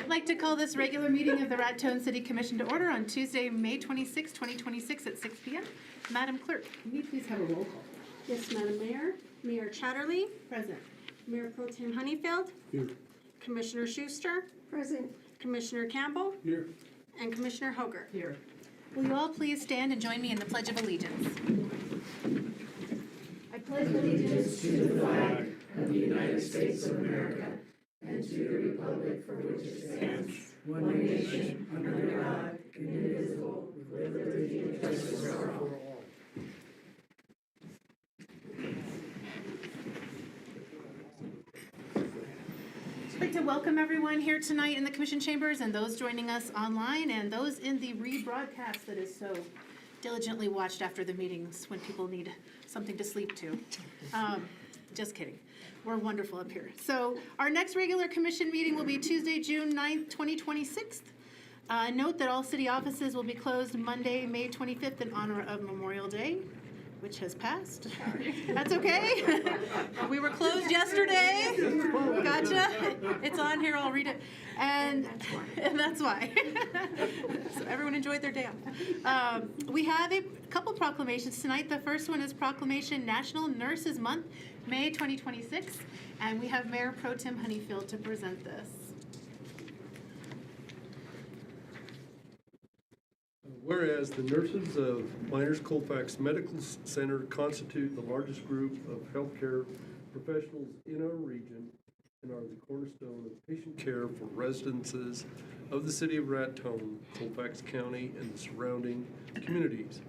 I'd like to call this regular meeting of the Raton City Commission to order on Tuesday, May 26, 2026 at 6 p.m. Madam Clerk, can we please have a roll call? Yes, Madam Mayor. Mayor Chatterley. Present. Mayor Pro Tem Honeyfield. Here. Commissioner Schuster. Present. Commissioner Campbell. Here. And Commissioner Hoger. Here. Will you all please stand and join me in the Pledge of Allegiance? I pledge allegiance to the flag of the United States of America and to the republic for which it stands, one nation, under God, indivisible, with liberty and justice for all. I'd like to welcome everyone here tonight in the Commission chambers and those joining us online and those in the rebroadcast that is so diligently watched after the meetings when people need something to sleep to. Just kidding. We're wonderful up here. So our next regular commission meeting will be Tuesday, June 9th, 2026. Note that all city offices will be closed Monday, May 25th in honor of Memorial Day, which has passed. That's okay. We were closed yesterday. Gotcha. It's on here. I'll read it. And that's why. So everyone enjoyed their day off. We have a couple proclamations tonight. The first one is Proclamation National Nurses Month, May 2026. And we have Mayor Pro Tem Honeyfield to present this. Whereas the nurses of Miners-Colfax Medical Center constitute the largest group of healthcare professionals in our region and are the cornerstone of patient care for residences of the city of Raton, Colfax County, and the surrounding communities.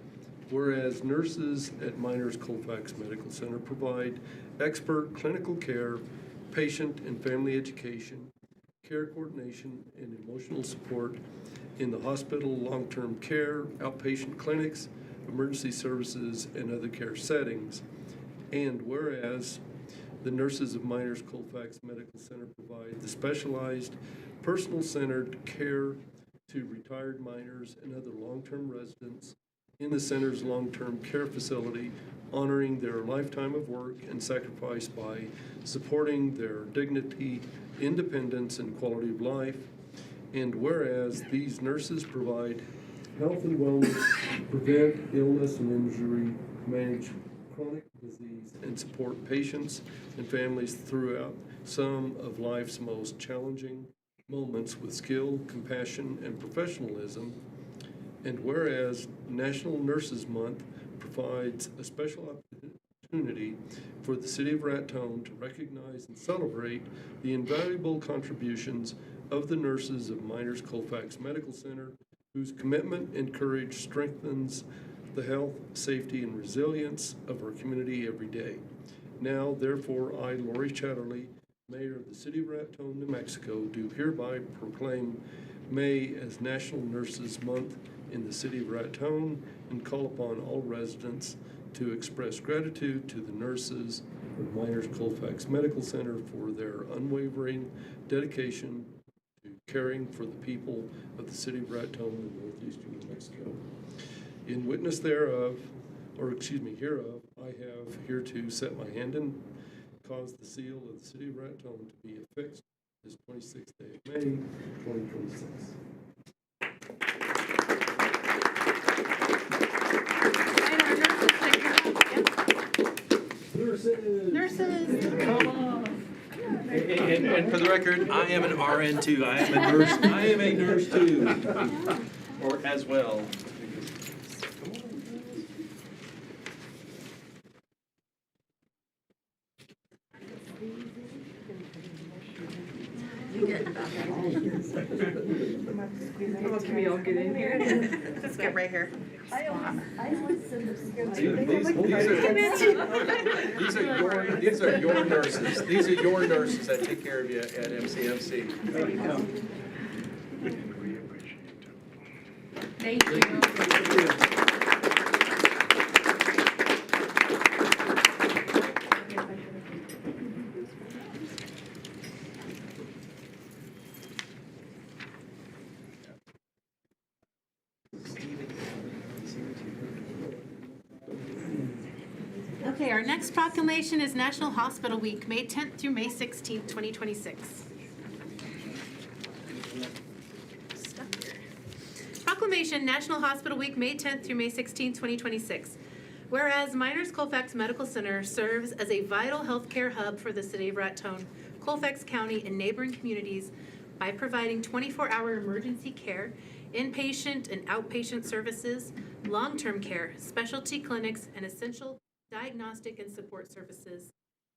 Whereas nurses at Miners-Colfax Medical Center provide expert clinical care, patient and family education, care coordination, and emotional support in the hospital, long-term care, outpatient clinics, emergency services, and other care settings. And whereas the nurses of Miners-Colfax Medical Center provide the specialized, personal-centered care to retired miners and other long-term residents in the center's long-term care facility, honoring their lifetime of work and sacrifice by supporting their dignity, independence, and quality of life. And whereas these nurses provide health and wellness, prevent illness and injury, manage chronic disease, and support patients and families throughout some of life's most challenging moments with skill, compassion, and professionalism. And whereas National Nurses Month provides a special opportunity for the City of Raton to recognize and celebrate the invaluable contributions of the nurses of Miners-Colfax Medical Center, whose commitment and courage strengthens the health, safety, and resilience of our community every day. Now, therefore, I, Lori Chatterley, Mayor of the City of Raton, New Mexico, do hereby proclaim May as National Nurses Month in the City of Raton and call upon all residents to express gratitude to the nurses of Miners-Colfax Medical Center for their unwavering dedication to caring for the people of the City of Raton and northeastern New Mexico. In witness thereof, hereof, I have here to set my hand and cause the seal of the City of Raton to be affixed this 26th day of May, 2026. Nurses, come on. And for the record, I am an RN too. I am a nurse. I am a nurse too, or as well. Can we all get in here? Let's get right here. These are your nurses. These are your nurses that take care of you at MCMC. There you go. Thank you. Okay, our next proclamation is National Hospital Week, May 10th through May 16th, 2026. Proclamation, National Hospital Week, May 10th through May 16th, 2026. Whereas Miners Colfax Medical Center serves as a vital healthcare hub for the city of Raton, Colfax County, and neighboring communities by providing 24-hour emergency care, inpatient and outpatient services, long-term care, specialty clinics, and essential diagnostic and support services.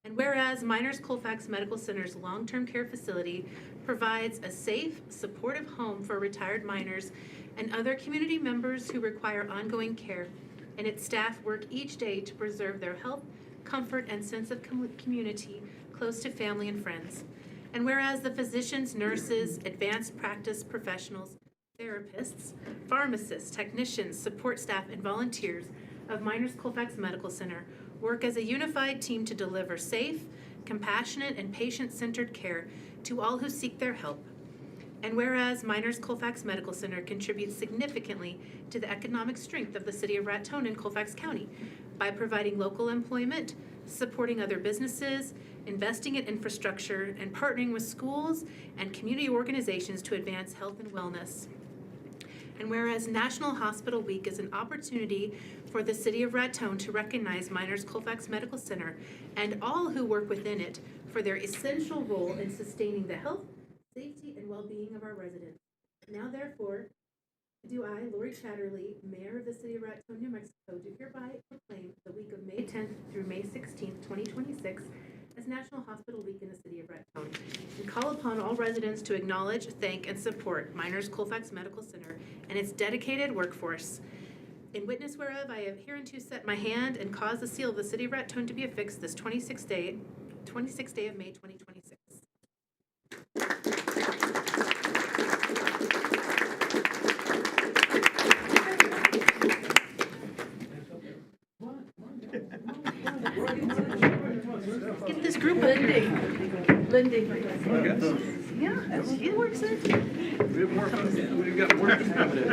And whereas Miners Colfax Medical Center's long-term care facility provides a safe, supportive home for retired miners and other community members who require ongoing care, and its staff work each day to preserve their health, comfort, and sense of community close to family and friends. And whereas the physicians, nurses, advanced practice professionals, therapists, pharmacists, technicians, support staff, and volunteers of Miners Colfax Medical Center work as a unified team to deliver safe, compassionate, and patient-centered care to all who seek their help. And whereas Miners Colfax Medical Center contributes significantly to the economic strength of the city of Raton and Colfax County by providing local employment, supporting other businesses, investing in infrastructure, and partnering with schools and community organizations to advance health and wellness. And whereas National Hospital Week is an opportunity for the city of Raton to recognize Miners Colfax Medical Center and all who work within it for their essential role in sustaining the health, safety, and well-being of our residents. Now therefore, do I, Lori Chatterley, Mayor of the City of Raton, New Mexico, do hereby proclaim the week of May 10th through May 16th, 2026 as National Hospital Week in the City of Raton, and call upon all residents to acknowledge, thank, and support Miners Colfax Medical Center and its dedicated workforce. In witness whereof, I have hereunto set my hand and caused the seal of the City of Raton to be affixed this 26th day of May, 2026. Get this group Lindy. Yeah, she works it. We've got work happening.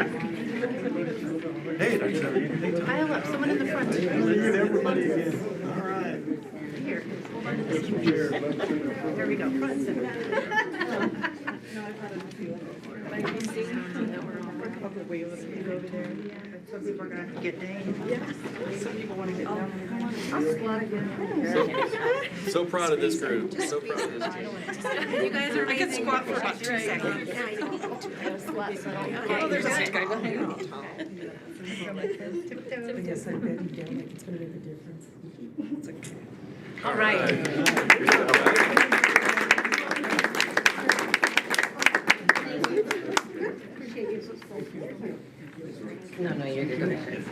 Hey, Dr. Pile up, someone in the front. Everybody again. All right. Here, hold on to this. There we go, front and center. Probably go over there. Some people are gonna have to get named. Some people wanna get down. So proud of this group, so proud of this group. You guys are amazing. I can squat for about 2 seconds. Oh, there's a guy behind me. Yes, I bet you don't, like, it's gonna make a difference. It's okay. All right. No, you're good. Go ahead.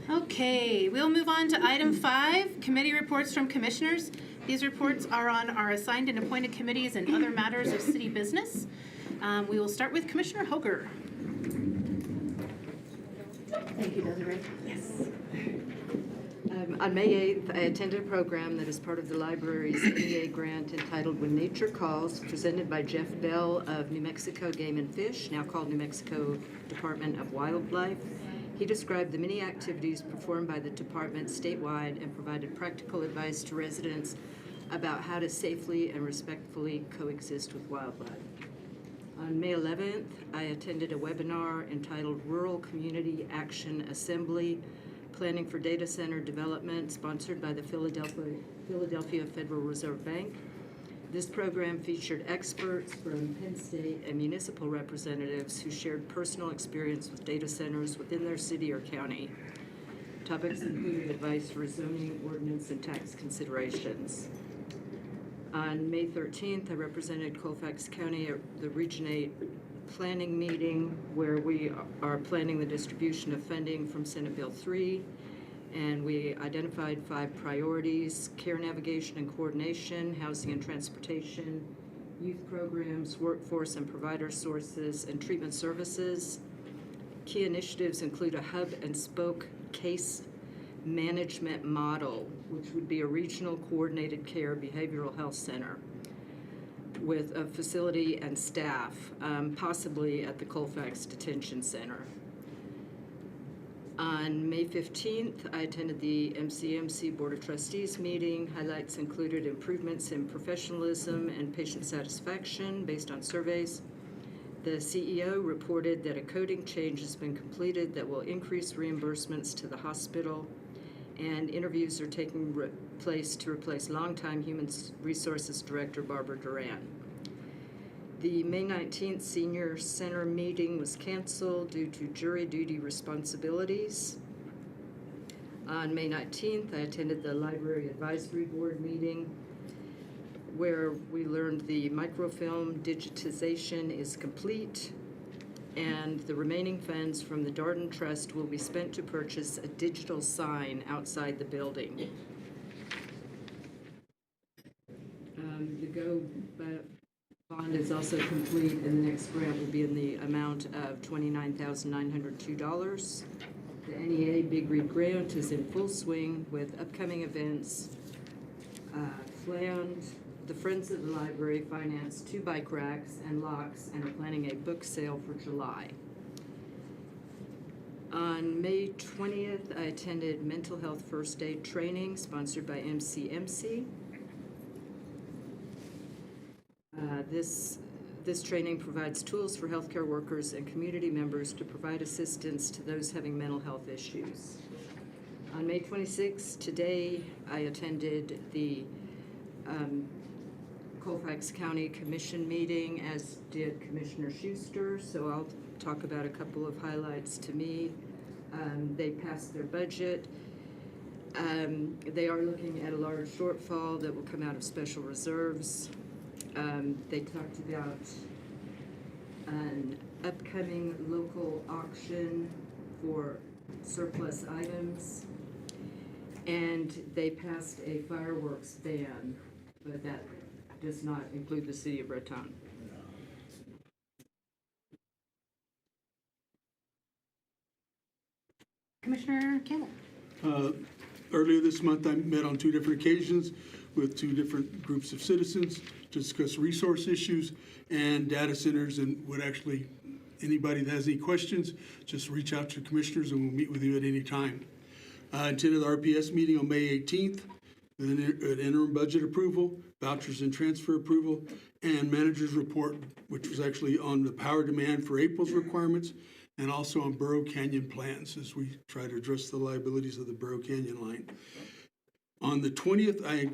Okay, we'll move on to item 5, committee reports from commissioners. These reports are on our assigned and appointed committees and other matters of city business. We will start with Commissioner Hoger. Thank you, Desiree. Yes. On May 8th, I attended a program that is part of the library's NEA grant entitled When Nature Calls, presented by Jeff Bell of New Mexico Game and Fish, now called New Mexico Department of Wildlife. He described the many activities performed by the department statewide and provided practical advice to residents about how to safely and respectfully coexist with wildlife. On May 11th, I attended a webinar entitled Rural Community Action Assembly, Planning for Data Center Development, sponsored by the Philadelphia Federal Reserve Bank. This program featured experts from Penn State and municipal representatives who shared personal experience with data centers within their city or county. Topics included advice for zoning, ordinance, and tax considerations. On May 13th, I represented Colfax County at the Region 8 planning meeting where we are planning the distribution of funding from Senate Bill 3, and we identified 5 priorities: care navigation and coordination, housing and transportation, youth programs, workforce and provider sources, and treatment services. Key initiatives include a hub and spoke case management model, which would be a regional coordinated care behavioral health center. with a facility and staff, possibly at the Colfax Detention Center. On May 15th, I attended the MCMC Board of Trustees meeting. Highlights included improvements in professionalism and patient satisfaction based on surveys. The CEO reported that a coding change has been completed that will increase reimbursements to the hospital, and interviews are taking place to replace longtime Human Resources Director Barbara Duran. The May 19th Senior Center meeting was canceled due to jury duty responsibilities. On May 19th, I attended the Library Advisory Board meeting where we learned the microfilm digitization is complete and the remaining funds from the Darden Trust will be spent to purchase a digital sign outside the building. The GO bond is also complete, and the next grant will be in the amount of $29,902. The NEA Big Read Grant is in full swing with upcoming events planned. The Friends of the Library financed 2 bike racks and locks and are planning a book sale for July. On May 20th, I attended mental health first aid training sponsored by MCMC. This training provides tools for healthcare workers and community members to provide assistance to those having mental health issues. On May 26th, today, I attended the Colfax County Commission meeting, as did Commissioner Schuster, so I'll talk about a couple of highlights to me. They passed their budget. They are looking at a large shortfall that will come out of special reserves. They talked about an upcoming local auction for surplus items, and they passed a fireworks ban, but that does not include the city of Raton. Commissioner Campbell. Earlier this month, I met on 2 different occasions with 2 different groups of citizens to discuss resource issues and data centers, and would actually, anybody that has any questions, just reach out to commissioners and we'll meet with you at any time. I attended the RPS meeting on May 18th, an interim budget approval, vouchers and transfer approval, and manager's report, which was actually on the power demand for April's requirements, and also on Burrow Canyon plans as we try to address the liabilities of the Burrow Canyon line. On the 20th, I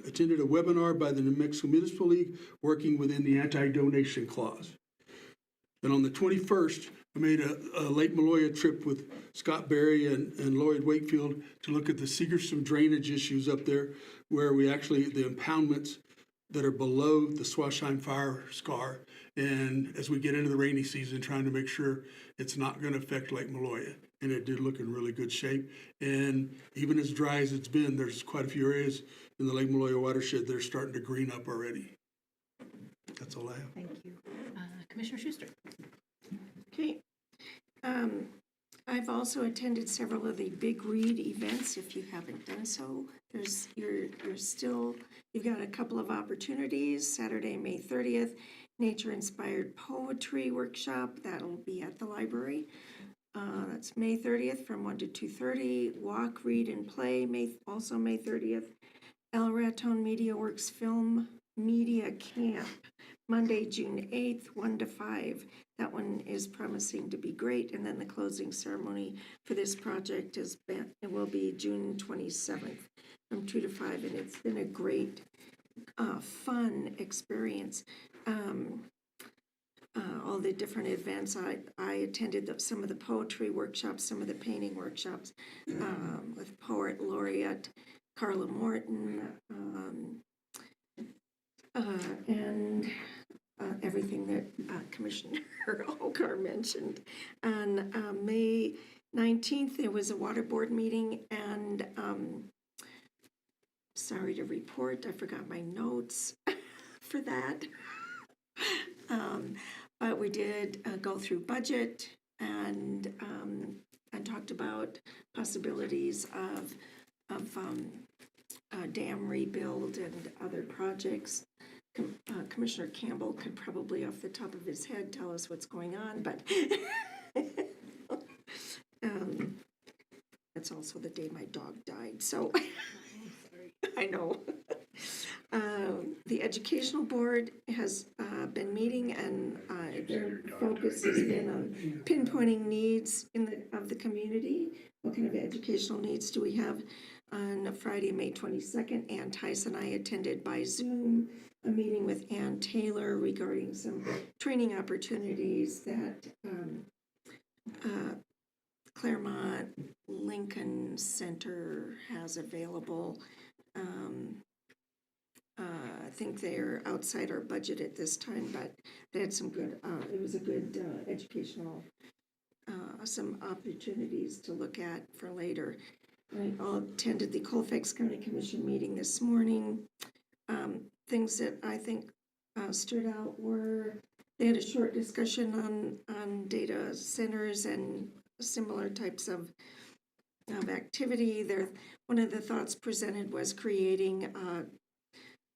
attended a webinar by the New Mexico Municipal League working within the anti-donation clause. Then on the 21st, I made a Lake Maloya trip with Scott Berry and Lloyd Wakefield to look at the Segerstrom drainage issues up there, where we actually, the impoundments that are below the Swashheim fire scar. And as we get into the rainy season, trying to make sure it's not going to affect Lake Maloya. And it did look in really good shape. And even as dry as it's been, there's quite a few areas in the Lake Maloya watershed that are starting to green up already. That's all I have. Thank you. Commissioner Schuster. Okay. I've also attended several of the Big Read events. If you haven't done so, you've got a couple of opportunities. Saturday, May 30th, Nature-Inspired Poetry Workshop. That'll be at the library. That's May 30th from 1 to 2:30. Walk, Read, and Play, also May 30th. El Raton Media Works Film Media Camp, Monday, June 8th, 1 to 5. That one is promising to be great. And then the closing ceremony for this project will be June 27th from 2 to 5. And it's been a great, fun experience. All the different events. I attended some of the poetry workshops, some of the painting workshops with poet laureate Carla Morton, and everything that Commissioner Holgar mentioned. On May 19th, there was a water board meeting, and sorry to report, I forgot my notes for that. But we did go through budget and talked about possibilities of dam rebuild and other projects. Commissioner Campbell could probably off the top of his head tell us what's going on, but that's also the day my dog died, so I know. The Educational Board has been meeting, and their focus has been on pinpointing needs of the community. What kind of educational needs do we have? On Friday, May 22nd, Ann Tice and I attended by Zoom a meeting with Ann Taylor regarding some training opportunities that Claremont Lincoln Center has available. I think they're outside our budget at this time, but they had some good, it was a good educational, some opportunities to look at for later. I all attended the Colfax County Commission meeting this morning. Things that I think stood out were they had a short discussion on data centers and similar types of activity. One of the thoughts presented was creating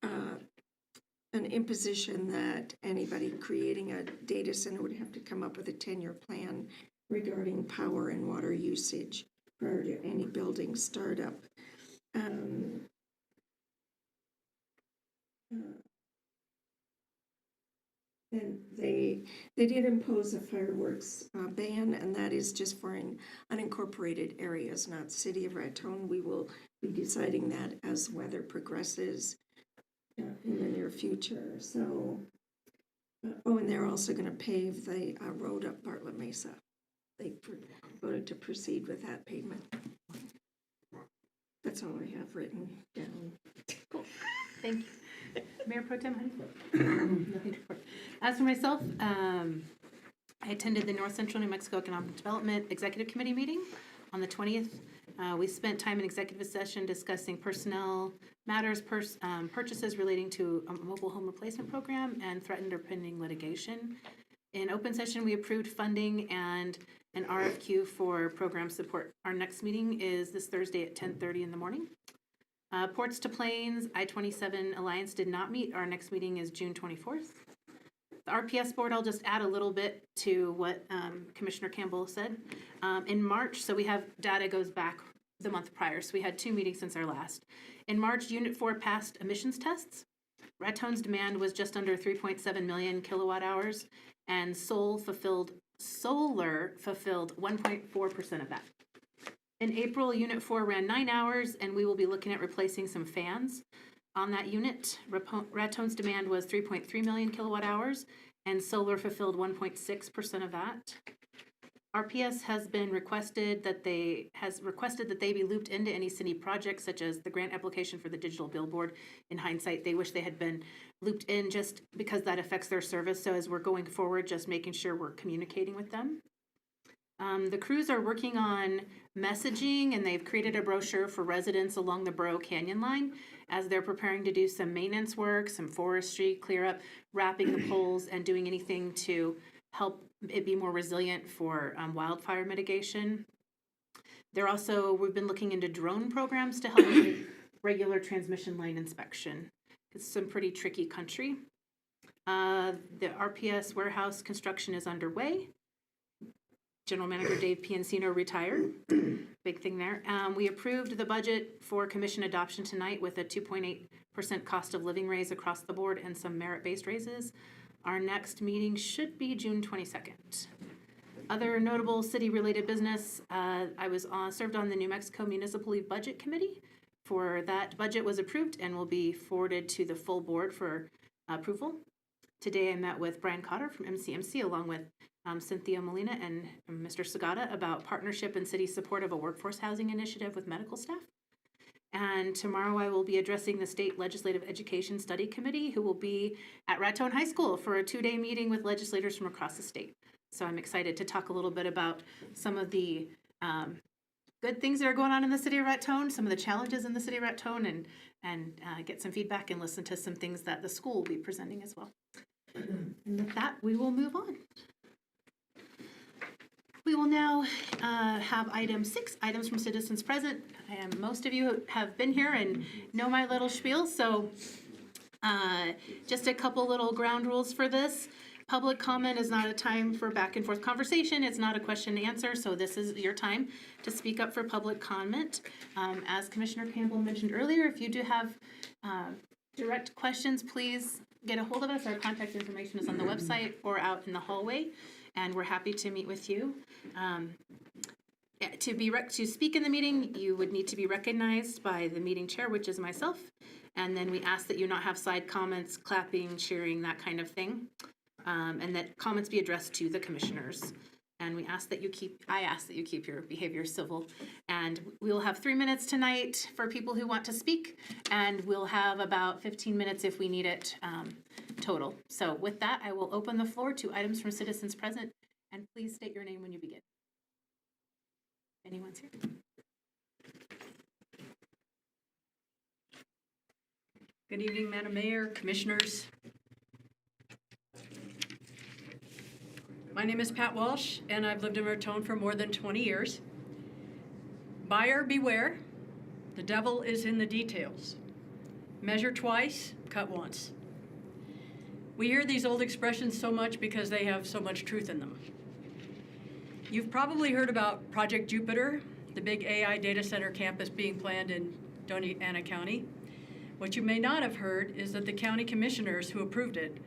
an imposition that anybody creating a data center would have to come up with a 10-year plan regarding power and water usage prior to any building startup. And they did impose a fireworks ban, and that is just for unincorporated areas, not City of Raton. We will be deciding that as weather progresses in the near future. So, and they're also going to pave the road up Bartlett Mesa. They voted to proceed with that pavement. That's all I have written down. Cool. Thank you. Mayor Pro Tem Honeyfield. Nothing to report. As for myself, I attended the North Central New Mexico Economic Development Executive Committee meeting on the 20th. We spent time in executive session discussing personnel matters, purchases relating to a mobile home replacement program, and threatened or pending litigation. In open session, we approved funding and an RFQ for program support. Our next meeting is this Thursday at 10:30 in the morning. Ports to Plains, I-27 Alliance did not meet. Our next meeting is June 24th. The RPS board, I'll just add a little bit to what Commissioner Campbell said. In March, so we have data goes back the month prior, so we had 2 meetings since our last. In March, Unit 4 passed emissions tests. Raton's demand was just under 3.7 million kilowatt hours, and solar fulfilled 1.4% of that. In April, Unit 4 ran 9 hours, and we will be looking at replacing some fans on that unit. Raton's demand was 3.3 million kilowatt hours, and solar fulfilled 1.6% of that. RPS has requested that they be looped into any city projects, such as the grant application for the digital billboard. In hindsight, they wish they had been looped in just because that affects their service. So as we're going forward, just making sure we're communicating with them. The crews are working on messaging, and they've created a brochure for residents along the Burrow Canyon line as they're preparing to do some maintenance work, some forestry clear up, wrapping the poles, and doing anything to help it be more resilient for wildfire mitigation. We've been looking into drone programs to help with regular transmission line inspection. It's some pretty tricky country. The RPS warehouse construction is underway. General Manager Dave Piancino retired. Big thing there. We approved the budget for commission adoption tonight with a 2.8% cost of living raise across the board and some merit-based raises. Our next meeting should be June 22nd. Other notable city-related business, I was served on the New Mexico Municipal League Budget Committee. For that, budget was approved and will be forwarded to the full board for approval. Today I met with Brian Cotter from MCMC along with Cynthia Molina and Mr. Sagata about partnership and city support of a workforce housing initiative with medical staff. And tomorrow I will be addressing the State Legislative Education Study Committee, who will be at Raton High School for a 2-day meeting with legislators from across the state. So I'm excited to talk a little bit about some of the good things that are going on in the city of Raton, some of the challenges in the city of Raton, and get some feedback and listen to some things that the school will be presenting as well. And with that, we will move on. We will now have item 6, items from citizens present. Most of you have been here and know my little spiel, so just a couple little ground rules for this. Public comment is not a time for back and forth conversation. It's not a question and answer, so this is your time to speak up for public comment. As Commissioner Campbell mentioned earlier, if you do have direct questions, please get a hold of us. Our contact information is on the website or out in the hallway, and we're happy to meet with you. To speak in the meeting, you would need to be recognized by the meeting chair, which is myself, and then we ask that you not have side comments, clapping, cheering, that kind of thing, and that comments be addressed to the commissioners. And I ask that you keep your behavior civil. And we'll have 3 minutes tonight for people who want to speak, and we'll have about 15 minutes if we need it total. So with that, I will open the floor to items from citizens present, and please state your name when you begin. Anyone's here? Good evening, Madam Mayor, Commissioners. My name is Pat Walsh, and I've lived in Raton for more than 20 years. Buyer beware, the devil is in the details. Measure twice, cut once. We hear these old expressions so much because they have so much truth in them. You've probably heard about Project Jupiter, the big AI data center campus being planned in Doña Ana County. What you may not have heard is that the county commissioners who approved it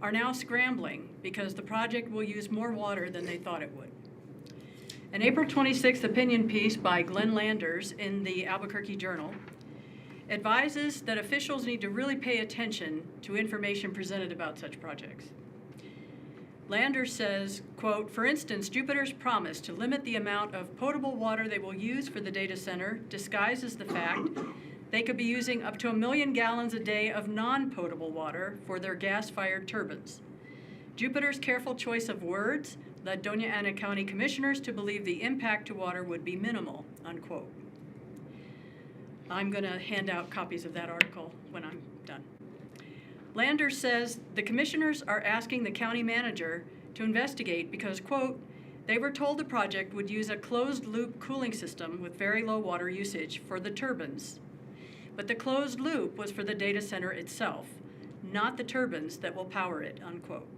are now scrambling because the project will use more water than they thought it would. An April 26th opinion piece by Glenn Landers in the Albuquerque Journal advises that officials need to really pay attention to information presented about such projects. Landers says, quote, "For instance, Jupiter's promise to limit the amount of potable water they will use for the data center disguises the fact they could be using up to 1 million gallons a day of non-potable water for their gas-fired turbines. Jupiter's careful choice of words led Doña Ana County commissioners to believe the impact to water would be minimal," unquote. I'm going to hand out copies of that article when I'm done. Landers says the commissioners are asking the county manager to investigate because, quote, "They were told the project would use a closed-loop cooling system with very low water usage for the turbines. But the closed loop was for the data center itself, not the turbines that will power it," unquote.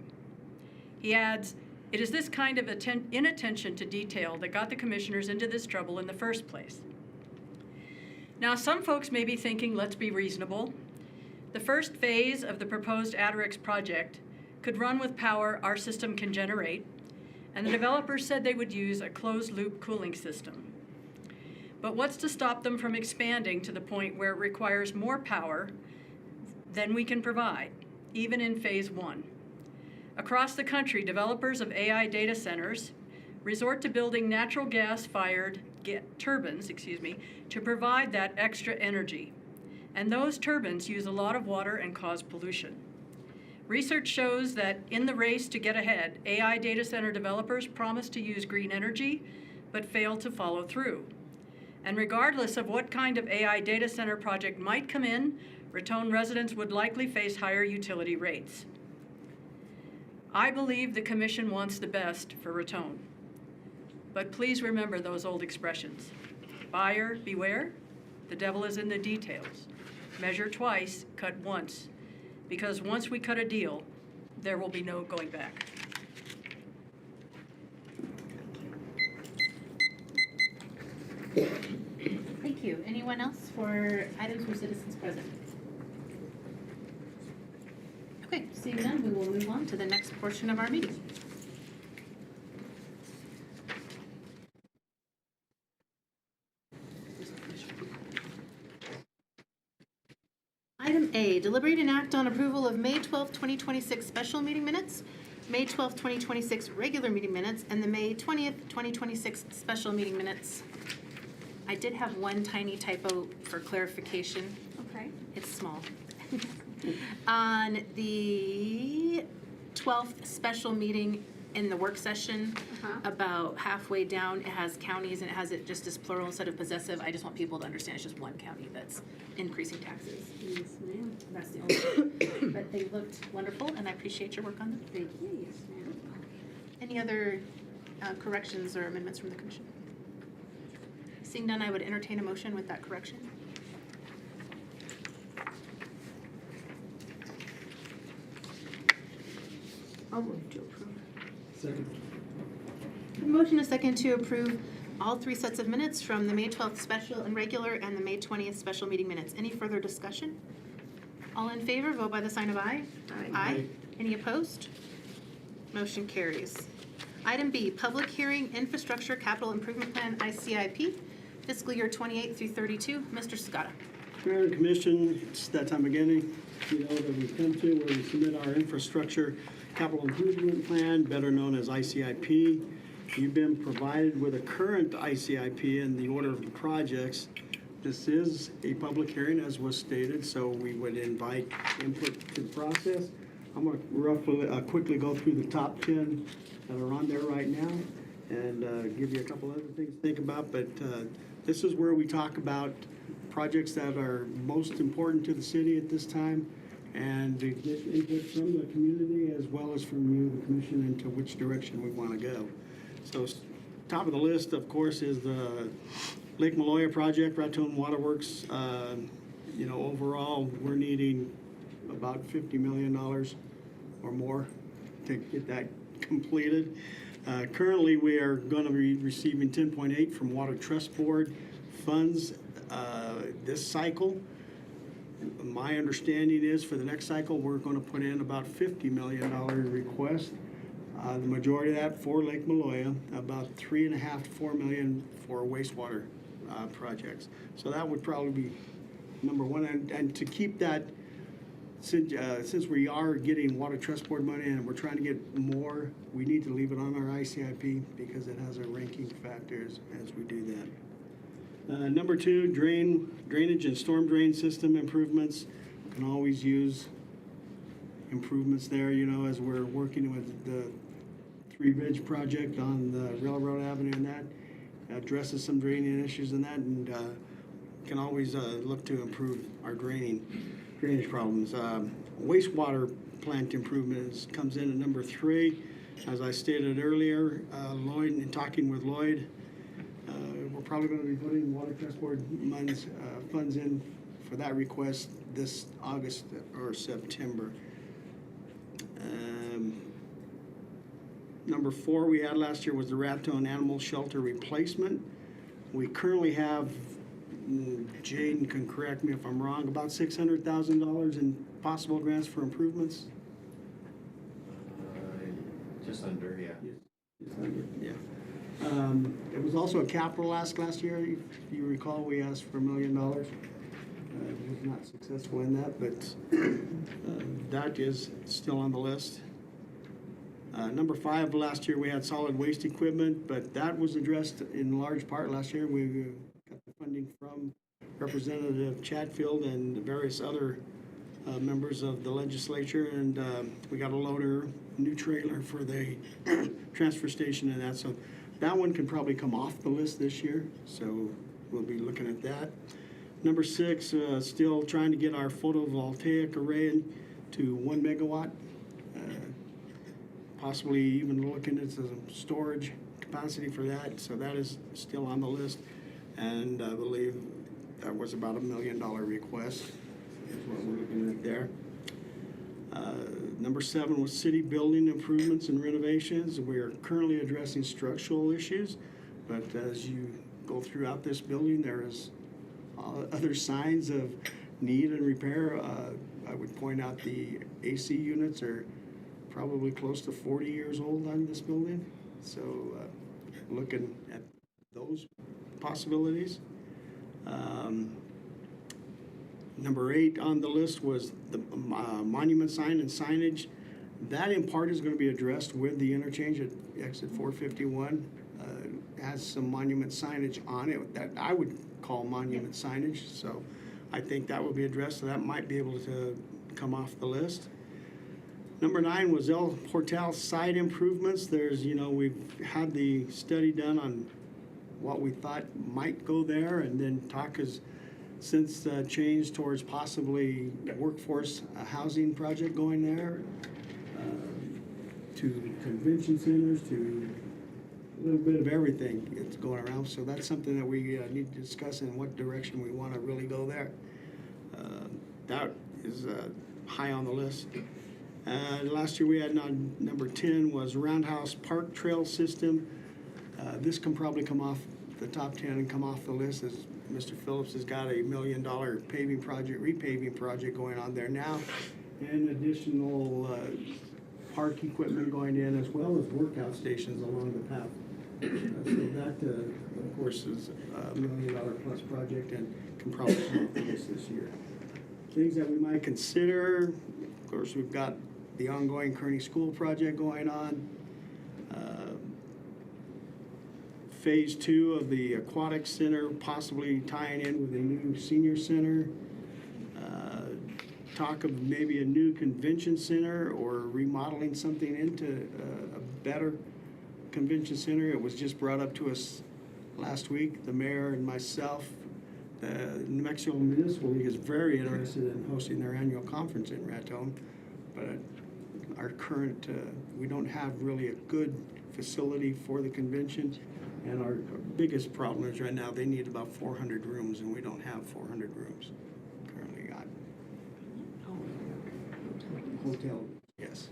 He adds, "It is this kind of inattention to detail that got the commissioners into this trouble in the first place." Now, some folks may be thinking, let's be reasonable. The first phase of the proposed Adirix project could run with power our system can generate, and the developers said they would use a closed-loop cooling system. But what's to stop them from expanding to the point where it requires more power than we can provide, even in phase 1? Across the country, developers of AI data centers resort to building natural gas-fired turbines, to provide that extra energy. And those turbines use a lot of water and cause pollution. Research shows that in the race to get ahead, AI data center developers promise to use green energy, but fail to follow through. And regardless of what kind of AI data center project might come in, Raton residents would likely face higher utility rates. I believe the Commission wants the best for Raton. But please remember those old expressions. Buyer beware, the devil is in the details. Measure twice, cut once. Because once we cut a deal, there will be no going back. Thank you. Anyone else for items from citizens present? Okay, seeing none, we will move on to the next portion of our meeting. Item A, deliberate and act on approval of May 12th, 2026 special meeting minutes, May 12th, 2026 regular meeting minutes, and the May 20th, 2026 special meeting minutes. I did have one tiny typo for clarification. Okay. It's small. On the 12th special meeting in the work session, about halfway down, it has counties and it has it just as plural instead of possessive. I just want people to understand it's just one county that's increasing taxes. Yes, ma'am. That's the only thing. But they looked wonderful and I appreciate your work on them. Thank you. Yes, ma'am. Any other corrections or amendments from the commission? Seeing none, I would entertain a motion with that correction. I'll move to approve. Second. A motion is second to approve all three sets of minutes from the May 12th special and regular and the May 20th special meeting minutes. Any further discussion? All in favor, vote by the sign of aye. Aye. Any opposed? Motion carries. Item B, public hearing, infrastructure capital improvement plan, ICIP, fiscal year 28 through 32. Mr. Scott. Mayor and Commission, it's that time again, that we come to where we submit our infrastructure capital improvement plan, better known as ICIP. You've been provided with a current ICIP in the order of the projects. This is a public hearing, as was stated, so we would invite input to the process. I'm going to roughly, quickly go through the top 10 that are on there right now and give you a couple other things to think about. But this is where we talk about projects that are most important to the city at this time and to get input from the community as well as from you, the commission, into which direction we want to go. So top of the list, of course, is the Lake Maloya project, Raton Waterworks. Overall, we're needing about $50 million or more to get that completed. Currently, we are going to be receiving 10.8 from Water Trust Board funds this cycle. My understanding is for the next cycle, we're going to put in about $50 million request. The majority of that for Lake Maloya, about $3.5 to $4 million for wastewater projects. So that would probably be number one. And to keep that, since we are getting Water Trust Board money and we're trying to get more, we need to leave it on our ICIP because it has a ranking factor as we do that. Number two, drainage and storm drain system improvements. Can always use improvements there, as we're working with the Three Ridge project on the Railroad Avenue, and that addresses some draining issues in that, and can always look to improve our drainage problems. Wastewater plant improvements comes in at number 3. As I stated earlier, Lloyd, in talking with Lloyd, we're probably going to be putting Water Trust Board funds in for that request this August or September. Number 4 we had last year was the Raton Animal Shelter replacement. We currently have, Jaden can correct me if I'm wrong, about $600,000 in possible grants for improvements. Just under, yeah. Yeah. It was also a capital ask last year. If you recall, we asked for $1 million. Was not successful in that, but that is still on the list. Number 5, last year we had solid waste equipment, but that was addressed in large part last year. We got the funding from Representative Chatfield and the various other members of the legislature, and we got a loader, new trailer for the transfer station and that. So that one can probably come off the list this year, so we'll be looking at that. Number 6, still trying to get our photovoltaic array to 1 megawatt. Possibly even looking at some storage capacity for that, so that is still on the list. And I believe that was about $1 million request, is what we're looking at there. Number 7 was city building improvements and renovations. We are currently addressing structural issues, but as you go throughout this building, there is other signs of need and repair. I would point out the AC units are probably close to 40 years old on this building. So looking at those possibilities. Number 8 on the list was the monument sign and signage. That in part is going to be addressed with the interchange at exit 451. Has some monument signage on it that I would call monument signage. So I think that will be addressed. So that might be able to come off the list. Number 9 was El Portal site improvements. There's, we've had the study done on what we thought might go there, and then talk has since changed towards possibly workforce housing project going there, to convention centers, to a little bit of everything that's going around, so that's something that we need to discuss in what direction we want to really go there. That is high on the list. Last year we had number 10 was Roundhouse Park Trail System. This can probably come off the top 10 and come off the list, as Mr. Phillips has got $1 million paving project, repaving project going on there now, and additional park equipment going in, as well as workout stations along the path. So that, of course, is a $1 million plus project and can probably come off the list this year. Things that we might consider, of course, we've got the ongoing Kearney School project going on. Phase 2 of the aquatic center, possibly tying in with a new senior center. Talk of maybe a new convention center or remodeling something into a better convention center. It was just brought up to us last week, the mayor and myself. The New Mexico Municipal League is very interested in hosting their annual conference in Raton, but our current, we don't have really a good facility for the convention, and our biggest problem is right now they need about 400 rooms, and we don't have 400 rooms currently. Got hotel, yes.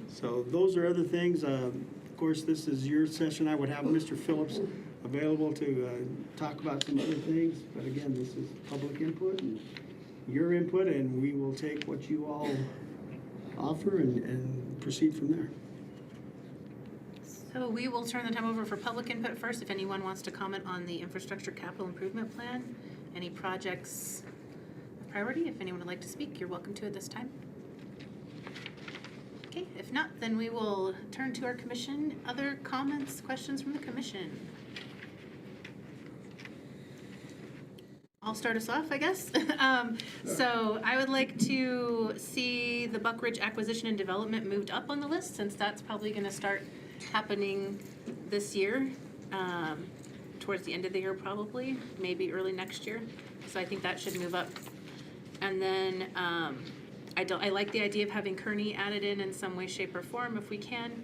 So those are other things. Of course, this is your session. I would have Mr. Phillips available to talk about some other things, but again, this is public input and your input, and we will take what you all offer and proceed from there. So we will turn the time over for public input first. If anyone wants to comment on the infrastructure capital improvement plan, any projects of priority, if anyone would like to speak, you're welcome to at this time. Okay, if not, then we will turn to our commission. Other comments, questions from the commission? I'll start us off, I guess. So I would like to see the Buck Ridge acquisition and development moved up on the list, since that's probably going to start happening this year, towards the end of the year probably, maybe early next year. So I think that should move up. And then I like the idea of having Kearney added in some way, shape, or form if we can.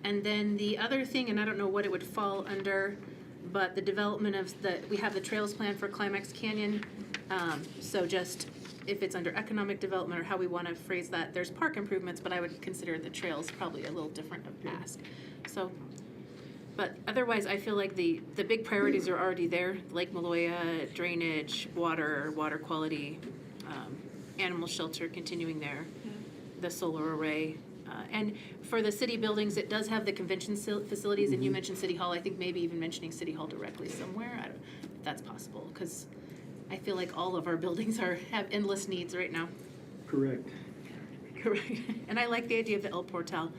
And then the other thing, and I don't know what it would fall under, but the development of we have the trails plan for Climax Canyon. So just if it's under economic development or how we want to phrase that, there's park improvements, but I would consider the trails probably a little different of ask. So, but otherwise, I feel like the big priorities are already there: Lake Maloya, drainage, water quality, animal shelter continuing there, the solar array. And for the city buildings, it does have the convention facilities, and you mentioned City Hall. I think maybe even mentioning City Hall directly somewhere. I don't know if that's possible, because I feel like all of our buildings have endless needs right now. Correct. Correct. And I like the idea of the El Portal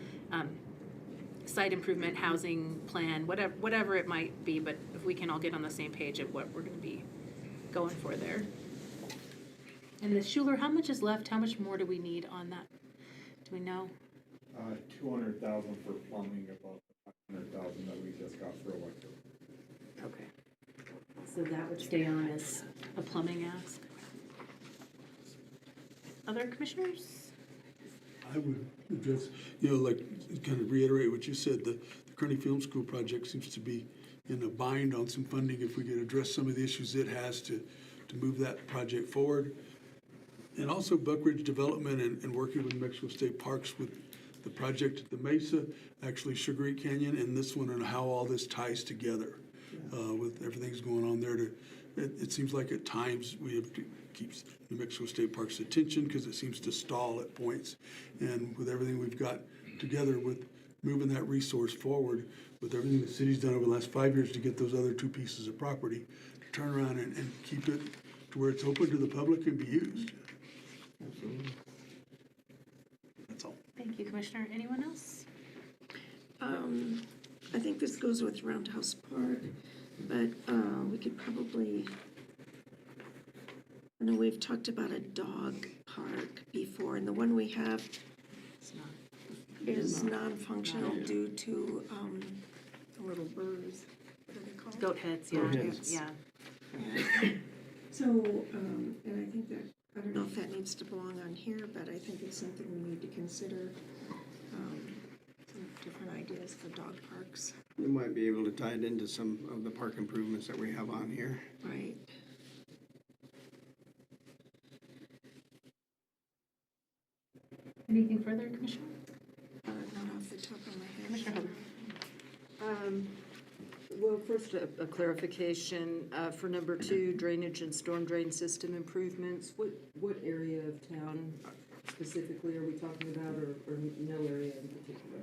site improvement, housing plan, whatever it might be, but if we can all get on the same page of what we're going to be going for there. And the Schuler, how much is left? How much more do we need on that? Do we know? 200,000 for plumbing, about 500,000 that we just got for electric. Okay. So that would stay on as a plumbing ask. Other commissioners? I would just, like, kind of reiterate what you said, the Kearney Film School project seems to be in a bind on some funding. If we could address some of the issues it has to move that project forward. And also Buck Ridge Development and working with New Mexico State Parks with the project at the Mesa, actually Sugar Creek Canyon, and this one, and how all this ties together with everything's going on there. It seems like at times we have to keep New Mexico State Parks' attention because it seems to stall at points. And with everything we've got together with moving that resource forward, with everything the city's done over the last 5 years to get those other 2 pieces of property, to turn around and keep it to where it's open to the public and be used. Absolutely. That's all. Thank you, Commissioner. Anyone else? I think this goes with Roundhouse Park, but we could probably, I know we've talked about a dog park before, and the one we have is non-functional due to the little birds. What are they called? Goat heads, yeah. Goat heads. Yeah. So, and I think that, I don't know if that needs to belong on here, but I think it's something we need to consider. Some different ideas for dog parks, We might be able to tie it into some of the park improvements that we have on here. right? Anything further, Commissioner? Not off the top of my head. Commissioner Hogan? Well, first, a clarification for number 2, drainage and storm drain system improvements. What area of town specifically are we talking about, or no area in particular?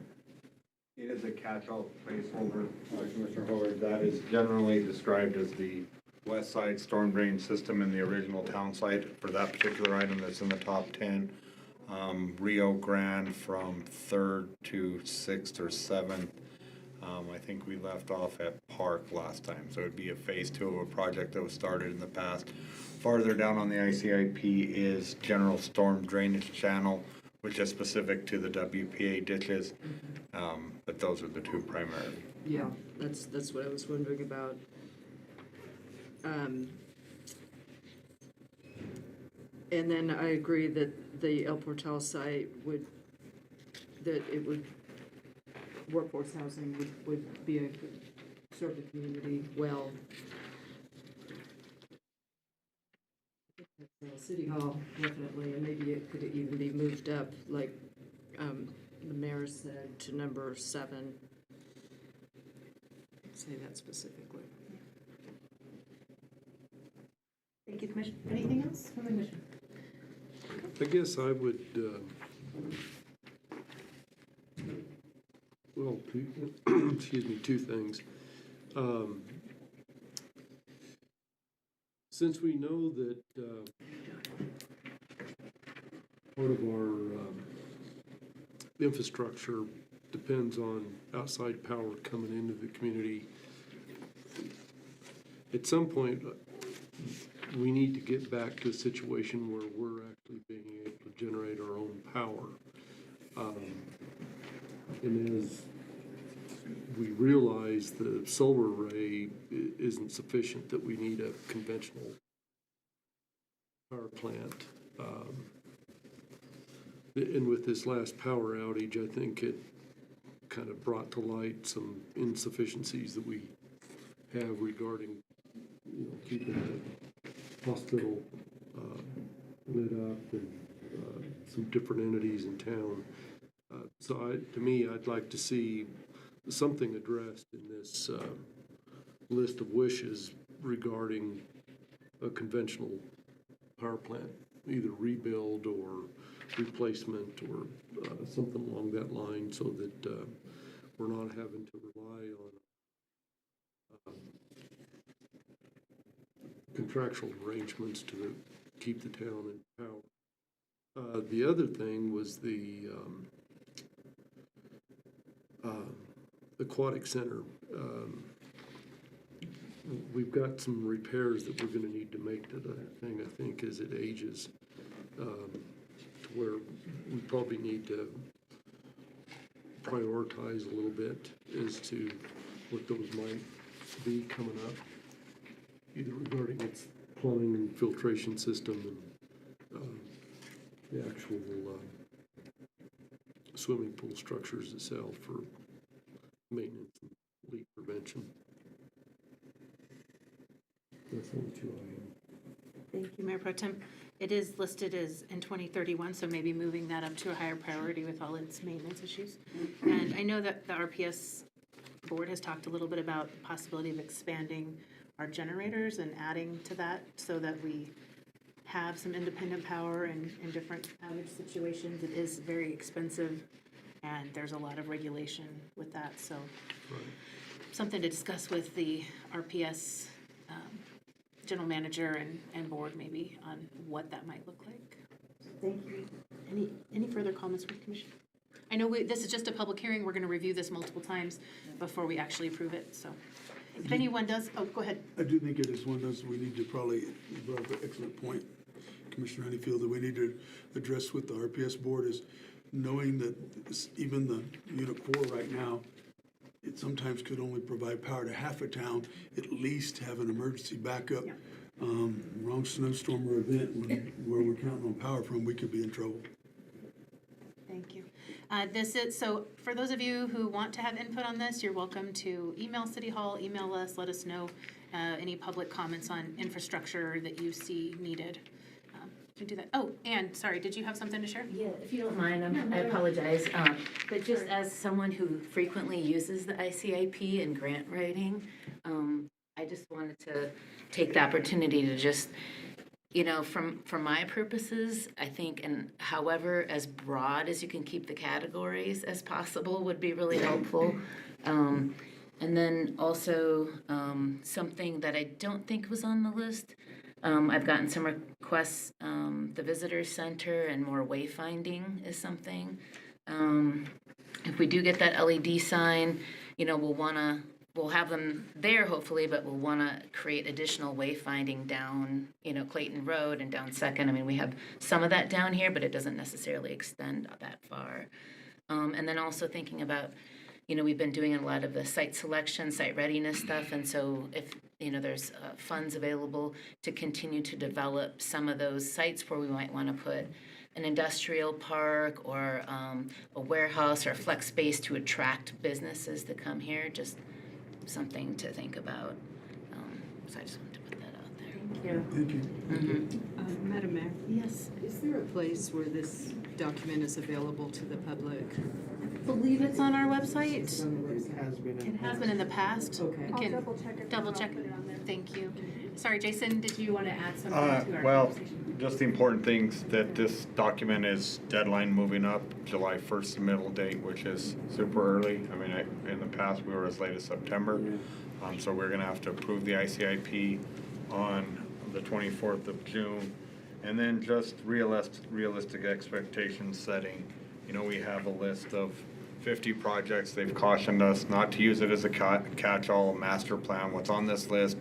It is a catch-all placeholder, Commissioner Howard. That is generally described as the west side storm drain system in the original town site for that particular item that's in the top 10. Rio Grande from 3rd to 6th or 7th. I think we left off at Park last time, so it'd be a phase 2 of a project that was started in the past. Farther down on the ICIP is general storm drainage channel, which is specific to the WPA ditches, but those are the two primarily. Yeah, that's what I was wondering about. And then I agree that the El Portal site workforce housing would be a good, serve the community well. City Hall, definitely, and maybe it could even be moved up, like the mayor said, to number 7. Say that specifically. Thank you, Commissioner. Anything else from the Commission? I guess I would, well, excuse me, 2 things. Since we know that part of our infrastructure depends on outside power coming into the community, at some point, we need to get back to a situation where we're actually being able to generate our own power. And as we realize the solar array isn't sufficient, that we need a conventional power plant. And with this last power outage, I think it kind of brought to light some insufficiencies that we have regarding, keeping the hospital lit up and some different entities in town. So to me, I'd like to see something addressed in this list of wishes regarding a conventional power plant, either rebuild or replacement or something along that line, so that we're not having to rely on contractual arrangements to keep the town in power. The other thing was the aquatic center. We've got some repairs that we're going to need to make to the thing, I think, as it ages, to where we probably need to prioritize a little bit as to what those might be coming up, either regarding its plumbing and filtration system and the actual swimming pool structures itself for maintenance and leak prevention. That's only 2 items. Thank you, Mayor Pro Tem. It is listed as in 2031, so maybe moving that up to a higher priority with all its maintenance issues. And I know that the RPS board has talked a little bit about the possibility of expanding our generators and adding to that so that we have some independent power in different outage situations. It is very expensive, and there's a lot of regulation with that, so something to discuss with the RPS general manager and board maybe on what that might look like. Thank you. Any further comments from the commission? I know this is just a public hearing. We're going to review this multiple times before we actually approve it, so if anyone does, oh, go ahead. I do think it is one of those we need to probably, you brought up an excellent point, Commissioner Honeyfield, that we need to address with the RPS board is knowing that even the Unit 4 right now, it sometimes could only provide power to half a town, at least have an emergency backup. Wrong snowstorm or event where we're counting on power from, we could be in trouble. Thank you. So for those of you who want to have input on this, you're welcome to email City Hall, email us, let us know any public comments on infrastructure that you see needed. You can do that. Oh, Anne, sorry, did you have something to share? Yeah, if you don't mind, I apologize, but just as someone who frequently uses the ICIP in grant writing, I just wanted to take the opportunity to just, for my purposes, I think, and however as broad as you can keep the categories as possible would be really helpful. And then also, something that I don't think was on the list, I've gotten some requests, the visitor center and more wayfinding is something. If we do get that LED sign, we'll have them there hopefully, but we'll wanna create additional wayfinding down, Clayton Road and down Second. I mean, we have some of that down here, but it doesn't necessarily extend that far. And then also thinking about, we've been doing a lot of the site selection, site readiness stuff, and so if, there's funds available to continue to develop some of those sites where we might want to put an industrial park or a warehouse or a flex space to attract businesses to come here, just something to think about. So I just wanted to put that out there. Thank you. Mm-hmm. Madam Mayor, Yes. is there a place where this document is available to the public? I believe it's on our website. It It has been in the past. Okay. I can double check it. double check. Thank you. Sorry, Jason, did you want to add something to our Well, conversation? just the important things that this document is deadline moving up, July 1st, middle date, which is super early. I mean, in the past, we were as late as September. So we're gonna have to approve the ICIP on the 24th of June. And then just realistic expectation setting. We have a list of 50 projects. They've cautioned us not to use it as a catch-all master plan. What's on this list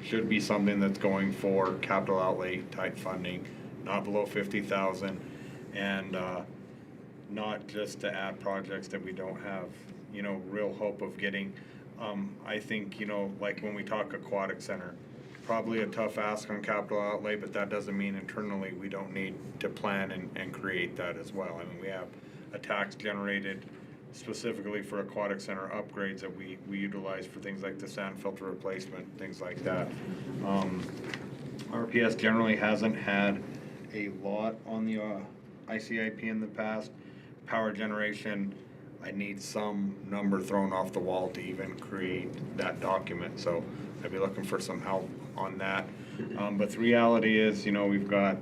should be something that's going for capital outlay type funding, not below 50,000, and not just to add projects that we don't have, real hope of getting. I think, like when we talk aquatic center, probably a tough ask on capital outlay, but that doesn't mean internally we don't need to plan and create that as well. I mean, we have a tax generated specifically for aquatic center upgrades that we utilize for things like the sand filter replacement, things like that. RPS generally hasn't had a lot on the ICIP in the past. Power generation, I need some number thrown off the wall to even create that document, so I'd be looking for some help on that. But the reality is, we've got,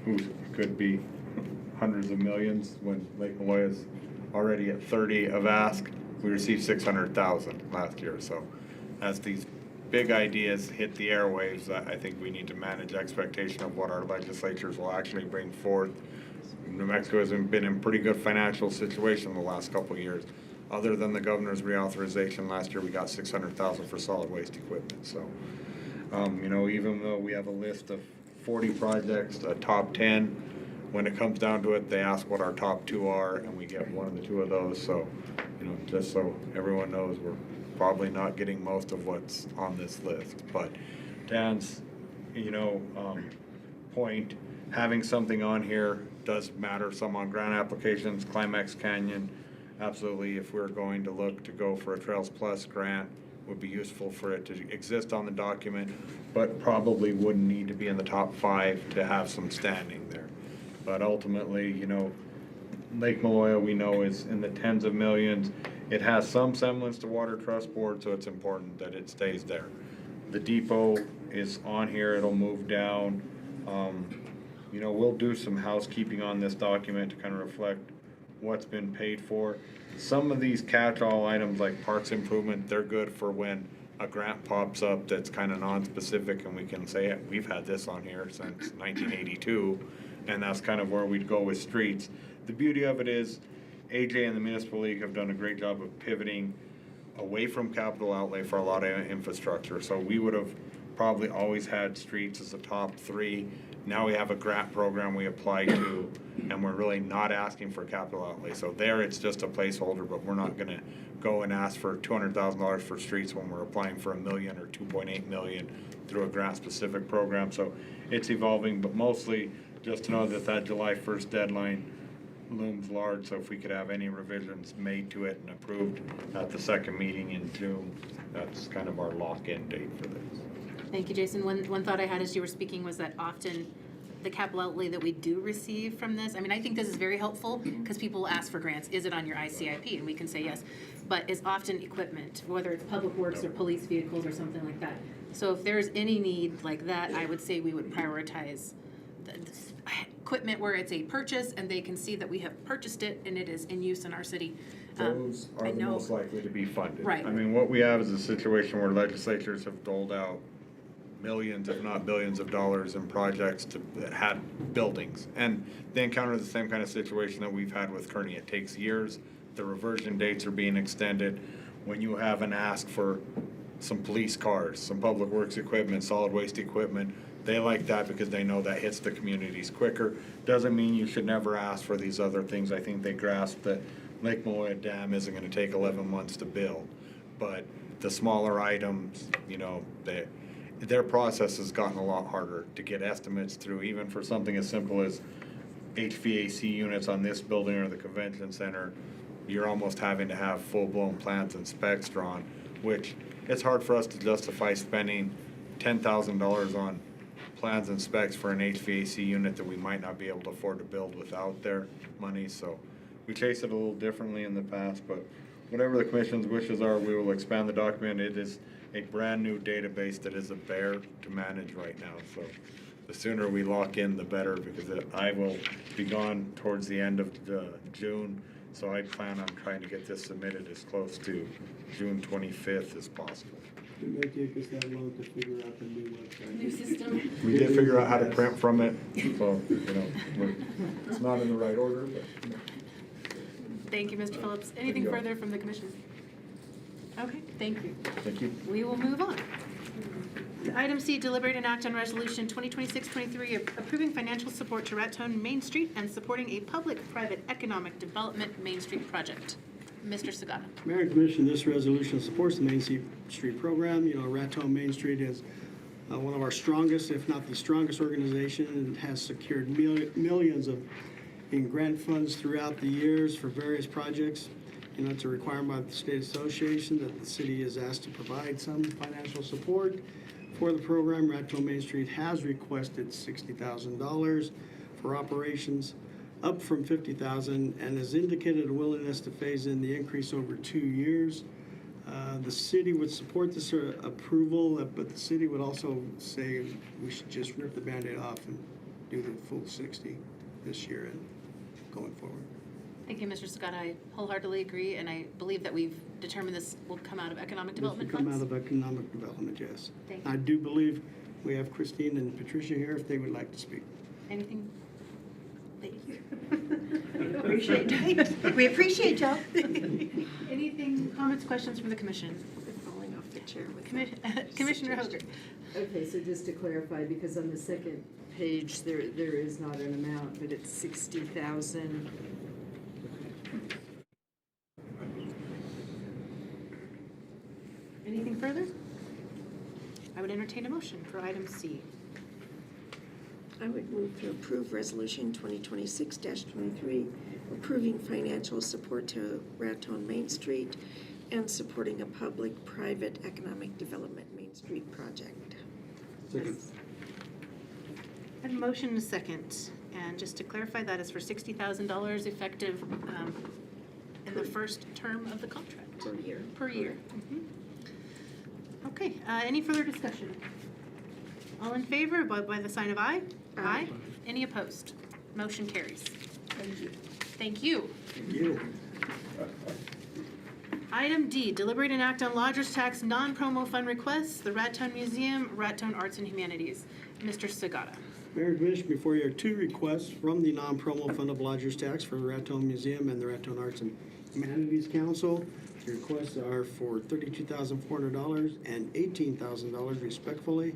who could be hundreds of millions when Lake Maloya's already at 30 of ask. We received 600,000 last year, so as these big ideas hit the airwaves, I think we need to manage expectation of what our legislatures will actually bring forth. New Mexico has been in pretty good financial situation the last couple of years. Other than the governor's reauthorization last year, we got 600,000 for solid waste equipment. So, even though we have a list of 40 projects, the top 10, when it comes down to it, they ask what our top 2 are, and we get one of the 2 of those. So, just so everyone knows, we're probably not getting most of what's on this list. But Dan's, point, having something on here does matter. Some on grant applications, Climax Canyon, absolutely. If we're going to look to go for a Trails Plus grant, would be useful for it to exist on the document, but probably wouldn't need to be in the top 5 to have some standing there. But ultimately, Lake Maloya we know is in the tens of millions. It has some semblance to Water Trust Board, so it's important that it stays there. The depot is on here, it'll move down. We'll do some housekeeping on this document to kind of reflect what's been paid for. Some of these catch-all items like parks improvement, they're good for when a grant pops up that's kind of non-specific and we can say, we've had this on here since 1982, and that's kind of where we'd go with streets. The beauty of it is AJ and the Municipal League have done a great job of pivoting away from capital outlay for a lot of infrastructure. So we would have probably always had streets as the top 3. Now we have a grant program we apply to, and we're really not asking for capital outlay. So there it's just a placeholder, but we're not gonna go and ask for $200,000 for streets when we're applying for $1 million or $2.8 million through a grant specific program. So it's evolving, but mostly just to know that July 1st deadline, looms large, so if we could have any revisions made to it and approved at the second meeting in June, that's kind of our lock-in date for this. Thank you, Jason. One thought I had as you were speaking was that often the capital outlay that we do receive from this, I mean, I think this is very helpful because people ask for grants. Is it on your ICIP? And we can say yes. But it's often equipment, whether it's public works or police vehicles or something like that. So if there's any need like that, I would say we would prioritize the equipment where it's a purchase and they can see that we have purchased it and it is in use in our city. Those I are the know- most likely to be funded. Right. I mean, what we have is a situation where legislatures have doled out millions, if not billions of dollars in projects that had buildings. And they encounter the same kind of situation that we've had with Kearney. It takes years, the reversion dates are being extended. When you have an ask for some police cars, some public works equipment, solid waste equipment, they like that because they know that hits the communities quicker. Doesn't mean you should never ask for these other things. I think they grasp that Lake Maloya Dam isn't gonna take 11 months to build. But the smaller items, you know, their process has gotten a lot harder to get estimates through, even for something as simple as HVAC units on this building or the convention center. You're almost having to have full-blown plans and specs drawn, which it's hard for us to justify spending $10,000 on plans and specs for an HVAC unit that we might not be able to afford to build without their money. So we chase it a little differently in the past, but whatever the commission's wishes are, we will expand the document. It is a brand-new database that is a bear to manage right now. So the sooner we lock in, the better, because I will be gone towards the end of June. So I plan on trying to get this submitted as close to June 25th as possible. It may take us that long to figure out the new website. New system. We did figure out how to print from it, so, you know, it's not in the right order, but. Thank you, Mr. Phillips. Anything you. further from the commission? Okay, thank you. Thank you. We will move on. Item C, deliberate and act on resolution 2026-23 approving financial support to Raton Main Street and supporting a public-private economic development Main Street project. Mr. Sagata. Mayor and Commission, this resolution supports the Main Street program. You know, Raton Main Street is one of our strongest, if not the strongest organization, and has secured millions in grant funds throughout the years for various projects. You know, it's a requirement by the state association that the city is asked to provide some financial support for the program. Raton Main Street has requested $60,000 for operations, up from $50,000, and has indicated a willingness to phase in the increase over 2 years. The city would support this approval, but the city would also say we should just rip the Band-Aid off and do the full 60 this year and going forward. Thank you, Mr. Sagata. I wholeheartedly agree, and I believe that we've determined this will come out of economic development This will funds. come out of economic development, yes. Thank you. I do believe we have Christine and Patricia here if they would like to speak. Anything? Thank you. We appreciate y'all. Anything, comments, questions from the commission? Falling off the chair with Commissioner Hoger. Okay, so just to clarify, because on the second page, there is not an amount, but it's 60,000. Anything further? I would entertain a motion for item C. I would move to approve Resolution 2026-23, approving financial support to Raton Main Street and supporting a public-private economic development Main Street project. Second. I have a motion and a second, and just to clarify, that is for $60,000 effective in the first term of the contract. Per year. Per year. Mhm. Okay, any further discussion? All in favor, vote by the sign of aye. Aye. Any opposed? Motion carries. Thank you. Thank you. Thank you. Item D, deliberate and act on lodger's tax non-promo fund requests, the Raton Museum, Raton Arts and Humanities. Mr. Sagata. Mayor and Commission, before you are two requests from the non-promo fund of lodger's tax for the Raton Museum and the Raton Arts and Humanities Council. The requests are for $32,400 and $18,000 respectfully.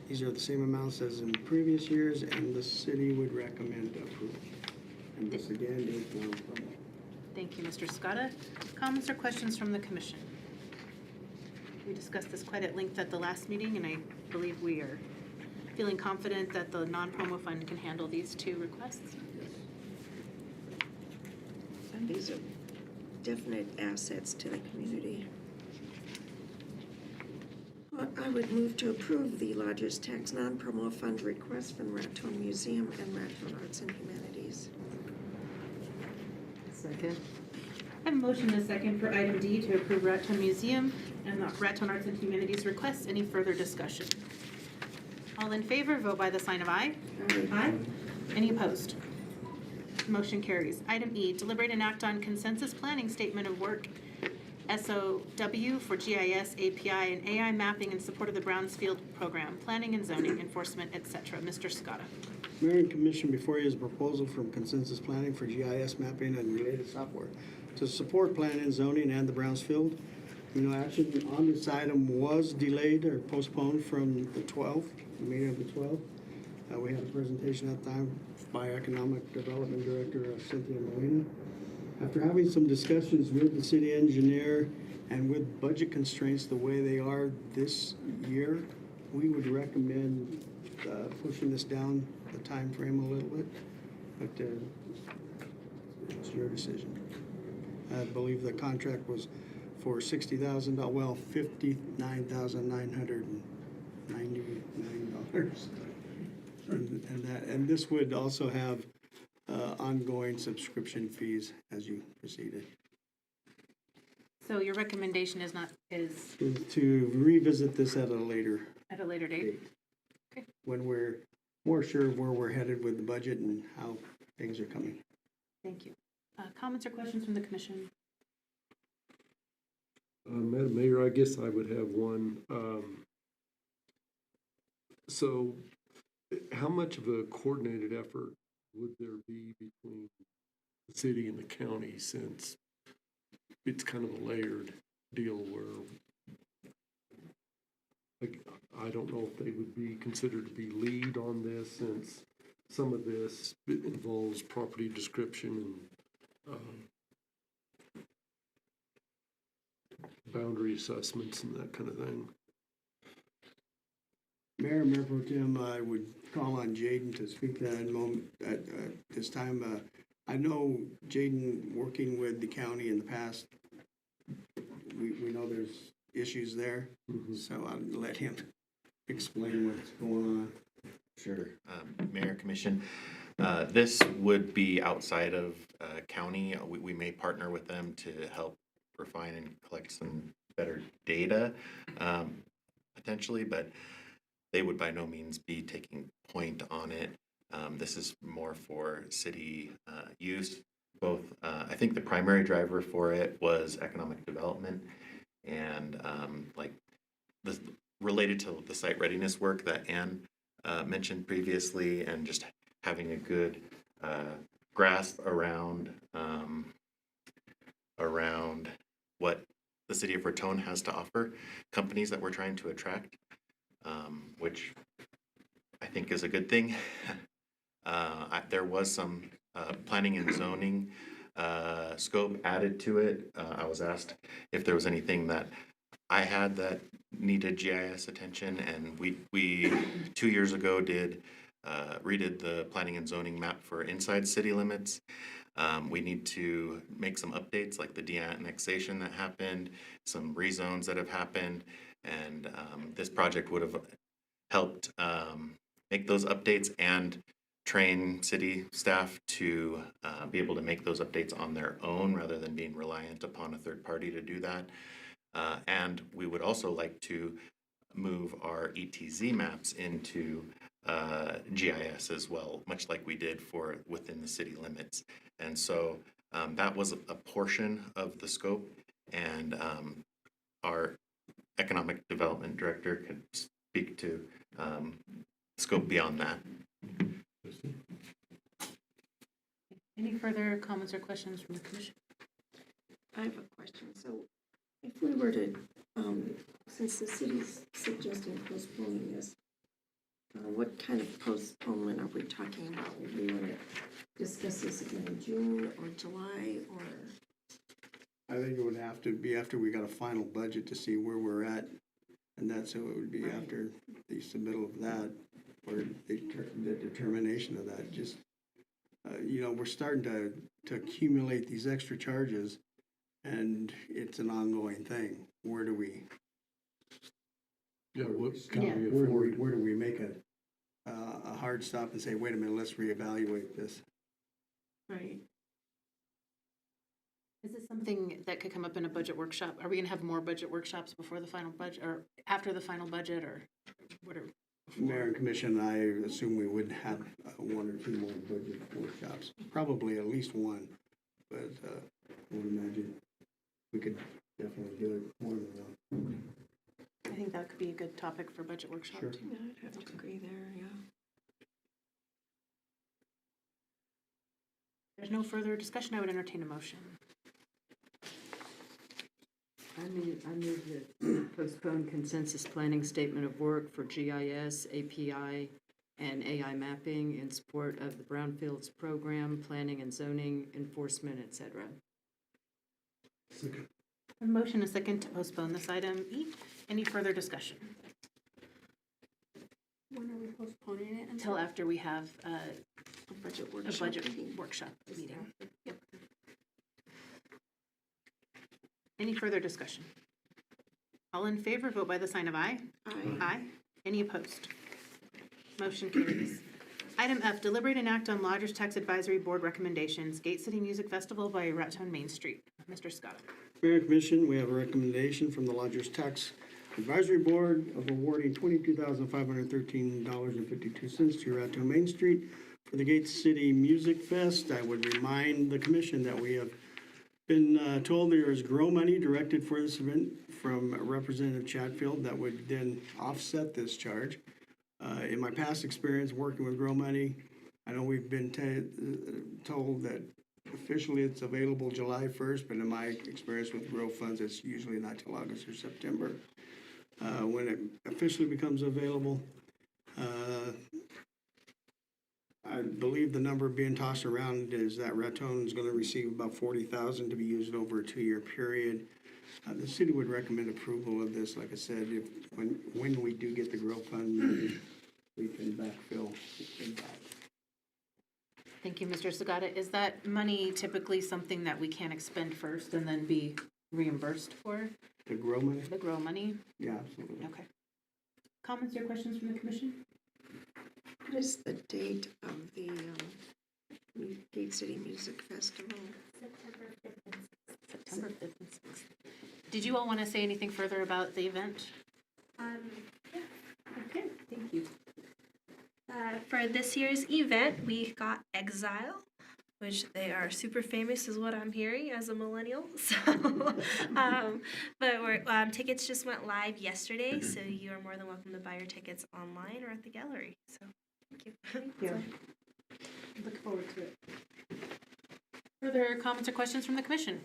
These are the same amounts as in previous years, and the city would recommend approval. And this again is non-promo. Thank you, Mr. Sagata. Comments or questions from the commission? We discussed this quite at length at the last meeting, and I believe we are feeling confident that the non-promo fund can handle these two requests. These are definite assets to the community. I would move to approve the Lodgers Tax Non-Promo Fund request from Raton Museum and Raton Arts and Humanities. Second. I have a motion and a second for item D to approve Raton Museum and the Raton Arts and Humanities request. Any further discussion? All in favor, vote by the sign of aye. Aye. Any opposed? Motion carries. Item E, deliberate and act on consensus planning statement of work, SOW for GIS, API, and AI mapping in support of the Brownsfield program, planning and zoning enforcement, etc. Mr. Scott. Mayor and Commission, before you is a proposal from Consensus Planning for GIS mapping and related software to support planning and zoning and the Brownsfield. Action on this item was delayed or postponed from the 12th, the meeting of the 12th. We had a presentation at the time by Economic Development Director Cynthia Molina. After having some discussions with the city engineer and with budget constraints the way they are this year, we would recommend pushing this down the time frame a little bit, but it's your decision. I believe the contract was for $60,000, well, $59,999. And this would also have ongoing subscription fees as you proceeded. So your recommendation is To revisit this at a later at a later date? Okay. when we're more sure of where we're headed with the budget and how things are coming. Thank you. Comments or questions from the commission? Madam Mayor, I guess I would have one. So how much of a coordinated effort would there be between the city and the county, since it's kind of a layered deal where, like, I don't know if they would be considered to be lead on this, since some of this involves property description and boundary assessments and that kind of thing. Mayor Pro Tem, I would call on Jaden to speak to that in a moment. At this time, I know Jaden, working with the county in the past, we know there's issues there, so I'll let him explain what's going on. Sure. Mayor, Commission, this would be outside of county. We may partner with them to help refine and collect some better data, potentially, but they would by no means be taking point on it. This is more for city use. Both, I think the primary driver for it was economic development and related to the site readiness work that Ann mentioned previously, and just having a good grasp around what the city of Raton has to offer companies that we're trying to attract, which I think is a good thing. There was some planning and zoning scope added to it. I was asked if there was anything that I had that needed GIS attention, and we 2 years ago redid the planning and zoning map for inside city limits. We need to make some updates, like the de-annexation that happened, some rezones that have happened, and this project would have helped make those updates and train city staff to be able to make those updates on their own rather than being reliant upon a third party to do that. And we would also like to move our ETZ maps into GIS as well, much like we did for within the city limits. And so that was a portion of the scope, and our economic development director could speak to scope beyond that. Any further comments or questions from the commission? I have a question. So if we were to, since the city's suggesting postponing this, what kind of postponement are we talking about? Would we want to discuss this again in June or July, or? I think it would have to be after we got a final budget to see where we're at, and that's how it would be after the submittal of that, or the determination of that. Just, we're starting to to accumulate these extra charges, and it's an ongoing thing. Where do we, Yeah, what can we where afford? do we make a hard stop and say, wait a minute, let's reevaluate this? Right. Is this something that could come up in a budget workshop? Are we gonna have more budget workshops before the final budget, or after the final budget, or what are? Mayor and Commission, I assume we would have one or two more budget workshops, probably at least one, but I would imagine we could definitely do it more than one. I think that could be a good topic for budget workshop Sure. too. Yeah, I'd have to agree there, yeah. There's no further discussion, I would entertain a motion. I move that postpone consensus planning statement of work for GIS, API, and AI mapping in support of the Brownfields program, planning and zoning, enforcement, et cetera. A motion, a second to postpone this item E. Any further discussion? When are we postponing it Until after we have A budget a workshop. budget meeting. workshop meeting. Yep. Any further discussion? All in favor, vote by the sign of aye. Aye. Aye. Any opposed? Motion carries. Item F, deliberate and act on Lodgers Tax Advisory Board recommendations, Gate City Music Festival by Raton Main Street. Mr. Scott. Mayor and Commission, we have a recommendation from the Lodgers Tax Advisory Board of awarding $22,513.52 to Raton Main Street for the Gate City Music Fest. I would remind the commission that we have been told there is grow money directed for this event from Representative Chatfield that would then offset this charge. In my past experience working with grow money, I know we've been told that officially it's available July 1st, but in my experience with grow funds, it's usually not till August or September when it officially becomes available. I believe the number being tossed around is that Raton is going to receive about $40,000 to be used over a 2-year period. The city would recommend approval of this. Like I said, when we do get the grow fund, we can backfill that. Thank you, Mr. Sagata. Is that money typically something that we can expend first and then be reimbursed for? The grow money? The grow money? Yeah, absolutely. Okay. Comments or questions from the commission? What is the date of the Gate City Music Festival? September 5th and 6th. Did you all want to say anything further about the event? Okay, thank you. For this year's event, we got Exile, which they are super famous, is what I'm hearing as a millennial. So, but tickets just went live yesterday, so you are more than welcome to buy your tickets online or at the gallery. So, thank you. Thank you. Look forward to it. Further comments or questions from the commission?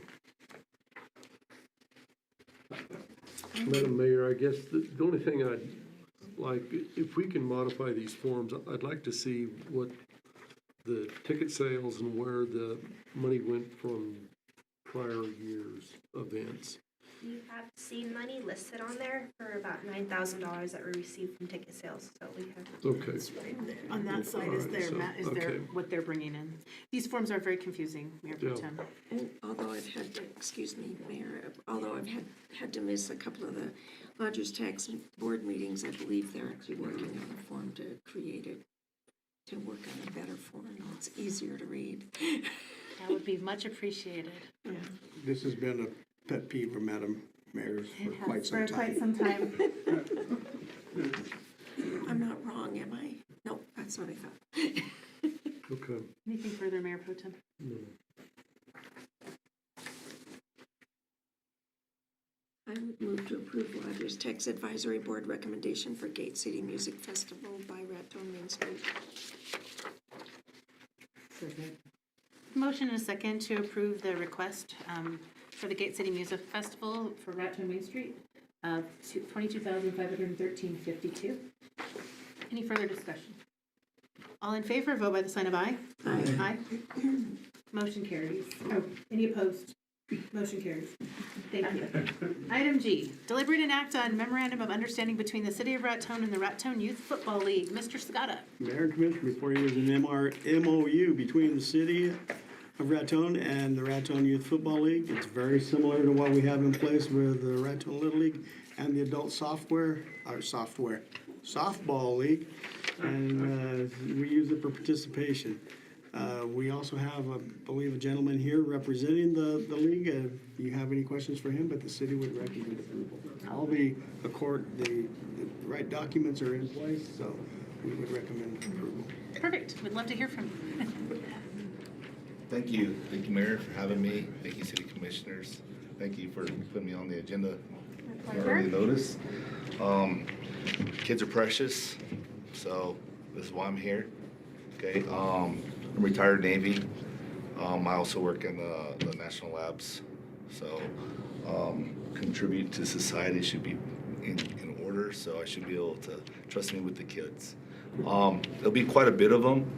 Madam Mayor, I guess the only thing I'd like, if we can modify these forms, I'd like to see what the ticket sales and where the money went from prior years' events. You have seen money listed on there for about $9,000 that were received from ticket sales. So we have. Okay. On that side is Alright, their, is their, okay. what they're bringing in. These forms are very confusing, Mayor Pro Yeah. Tem. And although I've had to, excuse me, Mayor, although I've had to miss a couple of the Lodgers Tax Board meetings, I believe they're actually working on a form to create it, to work on a better form. It's easier to read. That would be much appreciated. Yeah. This has been a pet peeve of Madam Mayor's for quite some time. For quite some time. I'm not wrong, am I? No, that's what I thought. Okay. Anything further, Mayor Pro Tem? No. I would move to approve Lodgers Tax Advisory Board recommendation for Gate City Music Festival by Raton Main Street. Motion and a second to approve the request for the Gate City Music Festival for Raton Main Street of $22,513.52. Any further discussion? All in favor, vote by the sign of aye. Aye. Aye. Motion carries. Oh, any opposed? Motion carries. Thank you. Item G, deliberate and act on memorandum of understanding between the City of Raton and the Raton Youth Football League. Mr. Scott. Mayor and Commission, before you is an MOU between the city of Raton and the Raton Youth Football League. It's very similar to what we have in place with the Raton Little League and the Adult Softball League. And we use it for participation. We also have, I believe, a gentleman here representing the league. If you have any questions for him, but the city would recommend approval. All the right documents are in place, so we would recommend approval. Perfect. We'd love to hear from you. Thank you. Thank you, Mayor, for having me. Thank you, City Commissioners. Thank you for putting me on the agenda. Early notice. Kids are precious, so this is why I'm here. Okay. I'm retired Navy. I also work in the National Labs, so contribute to society should be in order, so I should be able to trust me with the kids. There'll be quite a bit of them.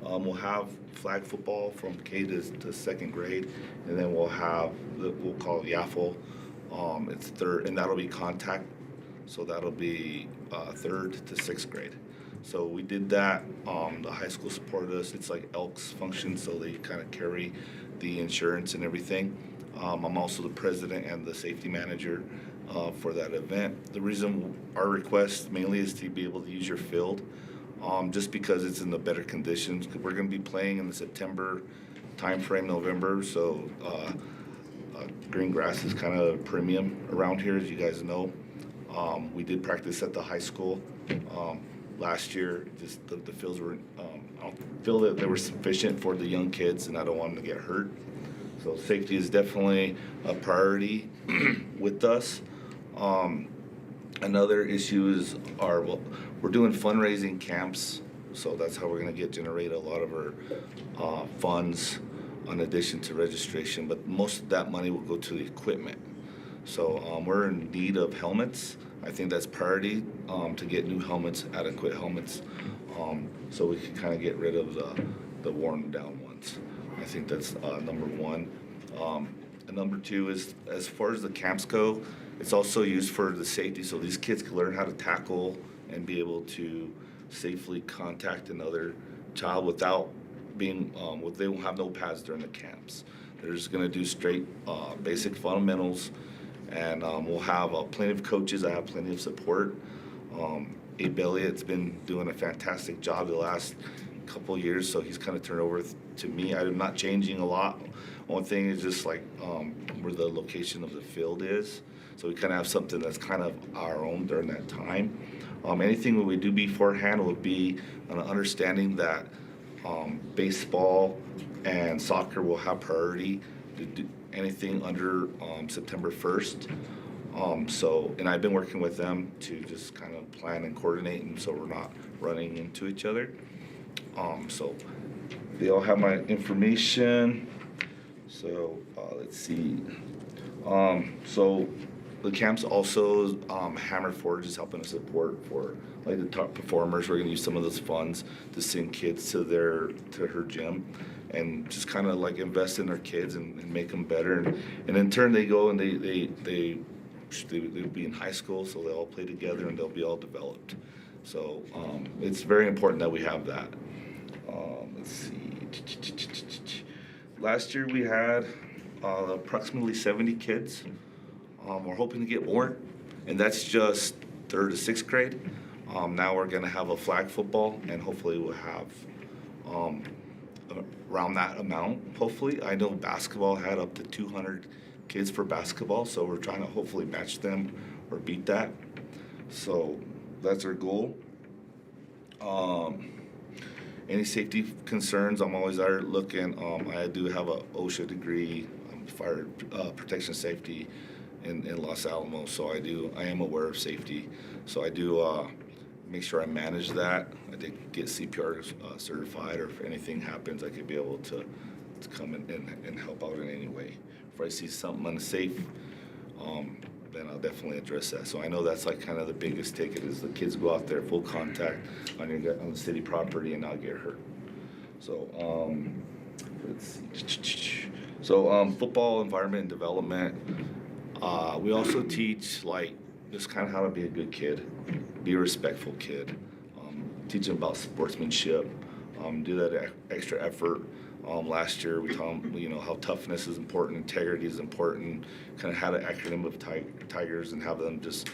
We'll have flag football from K to second grade, and then we'll have we'll call it YAFL. It's third, and that'll be contact, so that'll be third to sixth grade. So we did that. The high school supported us. It's like Elks function, so they kind of carry the insurance and everything. I'm also the president and the safety manager for that event. The reason our request mainly is to be able to use your field, just because it's in the better conditions. We're going to be playing in the September timeframe, November, so green grass is kind of a premium around here, as you guys know. We did practice at the high school. Last year, just the fields were, I don't feel that they were sufficient for the young kids, and I don't want them to get hurt. So safety is definitely a priority with us. Another issue is we're doing fundraising camps, so that's how we're going to generate a lot of our funds in addition to registration, but most of that money will go to the equipment. So we're in need of helmets. I think that's priority to get new helmets, adequate helmets, so we can kind of get rid of the worn down ones. I think that's number one. And number two is, as far as the camps go, it's also used for the safety, so these kids can learn how to tackle and be able to safely contact another child without being, they won't have no pads during the camps. They're just gonna do straight basic fundamentals, and we'll have plenty of coaches. I have plenty of support. Abe Elliott's been doing a fantastic job the last couple of years, so he's kind of turned over to me. I'm not changing a lot. One thing is just like where the location of the field is, so we kind of have something that's kind of our own during that time. Anything that we do beforehand will be an understanding that baseball and soccer will have priority to do anything under September 1st. And I've been working with them to just kind of plan and coordinate, and so we're not running into each other. So they all have my information. So let's see. So the camps also, Hammer Forge is helping us support for like the top performers. We're gonna use some of those funds to send kids to her gym, and just kind of like invest in their kids and make them better. And in turn, they go and they'll be in high school, so they all play together and they'll be all developed. So it's very important that we have that. Let's see. Last year we had approximately 70 kids. We're hoping to get more, and that's just 3rd to 6th grade. Now we're gonna have a flag football, and hopefully we'll have around that amount, hopefully. I know basketball had up to 200 kids for basketball, so we're trying to hopefully match them or beat that. So that's our goal. Any safety concerns, I'm always there looking. I do have a OSHA degree, fire protection safety in Los Alamos, so I am aware of safety. So I do make sure I manage that. I did get CPR certified, or if anything happens, I could be able to come and help out in any way. If I see something unsafe, then I'll definitely address that. So I know that's like kind of the biggest ticket is the kids go out there full contact on the city property and not get hurt. So let's see. So football, environment, and development. We also teach like just kind of how to be a good kid, be a respectful kid. Teach them about sportsmanship. Do that extra effort. Last year, we taught them, you know, how toughness is important, integrity is important, kind of had an acronym of tigers and have them just,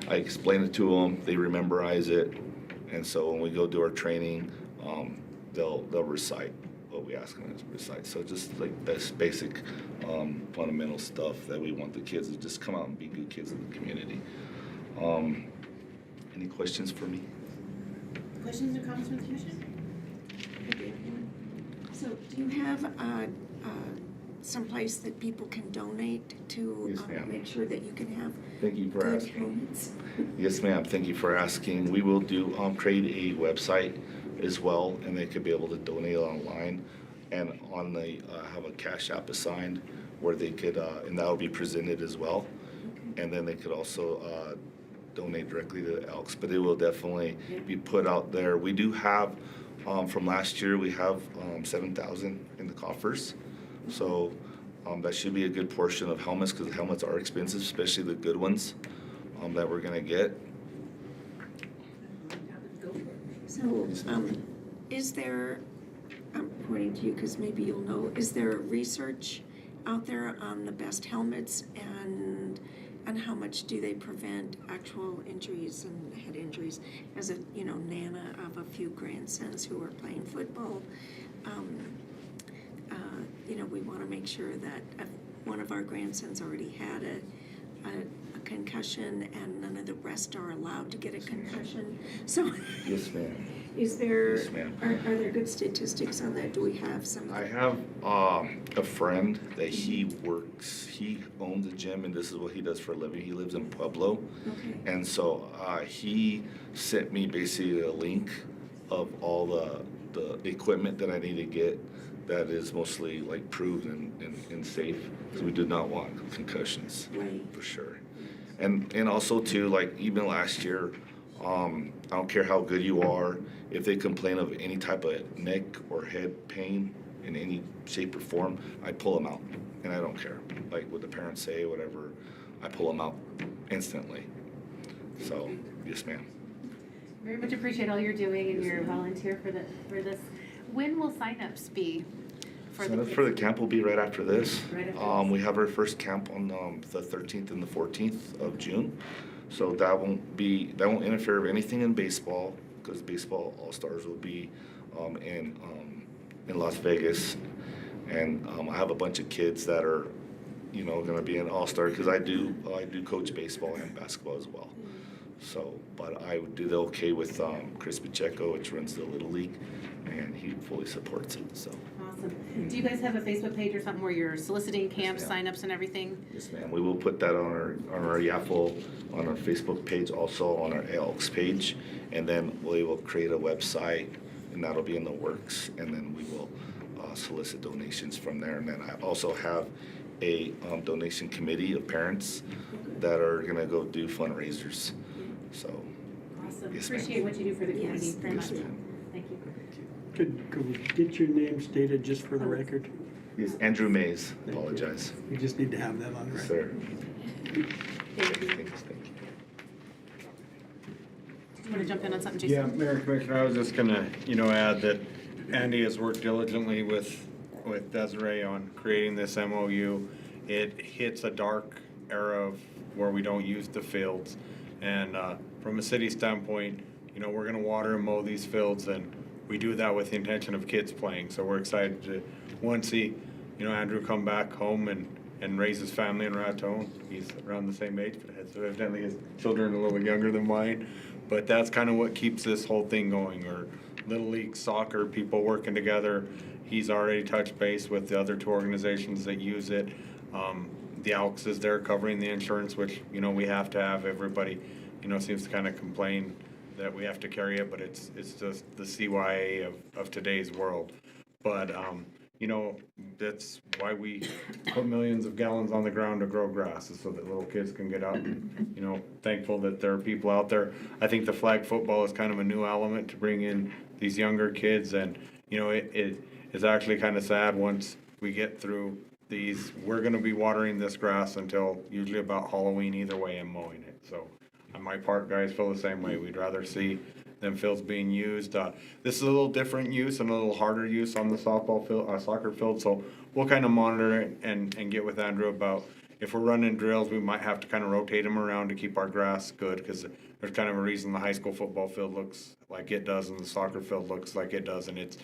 I explain it to them, they memorize it, and so when we go do our training, they'll recite what we ask them to recite. So just like basic fundamental stuff that we want the kids to just come out and be good kids in the community. Any questions for me? Questions or comments from the commission? So do you have some place that people can donate to Yes, ma'am. make sure that you can have Thank you for good asking. helmets? Yes, ma'am. Thank you for asking. We will do create a website as well, and they could be able to donate online. And on the have a Cash App assigned where they could, and that will be presented as well. And then they could also donate directly to the Elks, but it will definitely be put out there. We do have from last year, we have 7,000 in the coffers, so that should be a good portion of helmets because helmets are expensive, especially the good ones that we're gonna get. So, is there, I'm pointing to you because maybe you'll know, is there research out there on the best helmets and how much do they prevent actual injuries and head injuries? As a, you know, nana of a few grandsons who are playing football, you know, we want to make sure that one of our grandsons already had a concussion and none of the rest are allowed to get a concussion. So Yes, ma'am. is there, Yes, ma'am. are there good statistics on that? Do we have some? I have a friend that he owns a gym, and this is what he does for a living. He lives in Pueblo. Okay. And so he sent me basically a link of all the equipment that I need to get that is mostly like proven and safe, because we do not want concussions, Right. for sure. And also too, like even last year, I don't care how good you are, if they complain of any type of neck or head pain in any shape or form, I pull them out, and I don't care. Like what the parents say, whatever, I pull them out instantly. So, yes, ma'am. Very much appreciate all you're doing and your volunteer for this. When will signups be for the Sign up for the camp will be right after this. Right after this. We have our first camp on the 13th and the 14th of June. So that won't interfere with anything in baseball, because baseball all-stars will be in Las Vegas. And I have a bunch of kids that are, you know, gonna be an all-star, because I do coach baseball and basketball as well. So, but I would do the okay with Chris Pacheco, which runs the Little League, and he fully supports it, so. Awesome. Do you guys have a Facebook page or something where you're soliciting camp Yes, signups and everything? Yes, ma'am. We will put that on our YAFL, on our Facebook page, also on our Elks page, and then we will create a website, and that'll be in the works, and then we will solicit donations from there. And then I also have a donation committee of parents that are gonna go do fundraisers, so. Awesome. Yes, ma'am. Appreciate what you do for the community Yes, very much. Yes, ma'am. Thank you. Could we get your name stated just for the record? Yes, Andrew Mays, apologize. We just need to have that on Yes, record. sir. Thank you. You want to jump in on something, Yeah, Jason? Mayor Commissioner, I was just gonna, add that Andy has worked diligently with Desiree on creating this MOU. It hits a dark era of where we don't use the fields. And from a city standpoint, we're gonna water and mow these fields, and we do that with the intention of kids playing. So we're excited to, see, Andrew come back home and raise his family in Raton. He's around the same age, but evidently his children are a little younger than mine. But that's kind of what keeps this whole thing going, or Little League soccer, people working together. He's already touched base with the other two organizations that use it. The Elks is there covering the insurance, which, we have to have. Everybody, seems to kind of complain that we have to carry it, but it's just the CYA of today's world. But, that's why we put millions of gallons on the ground to grow grass, is so that little kids can get out and, thankful that there are people out there. I think the flag football is kind of a new element to bring in these younger kids, and, it is actually kind of sad once we get through these. We're gonna be watering this grass until usually about Halloween either way and mowing it. So on my part, guys feel the same way. We'd rather see them fields being used. This is a little different use and a little harder use on the softball field, soccer field, so we'll kind of monitor it and get with Andrew about if we're running drills, we might have to kind of rotate them around to keep our grass good, because there's kind of a reason the high school football field looks like it does and the soccer field looks like it does, and it's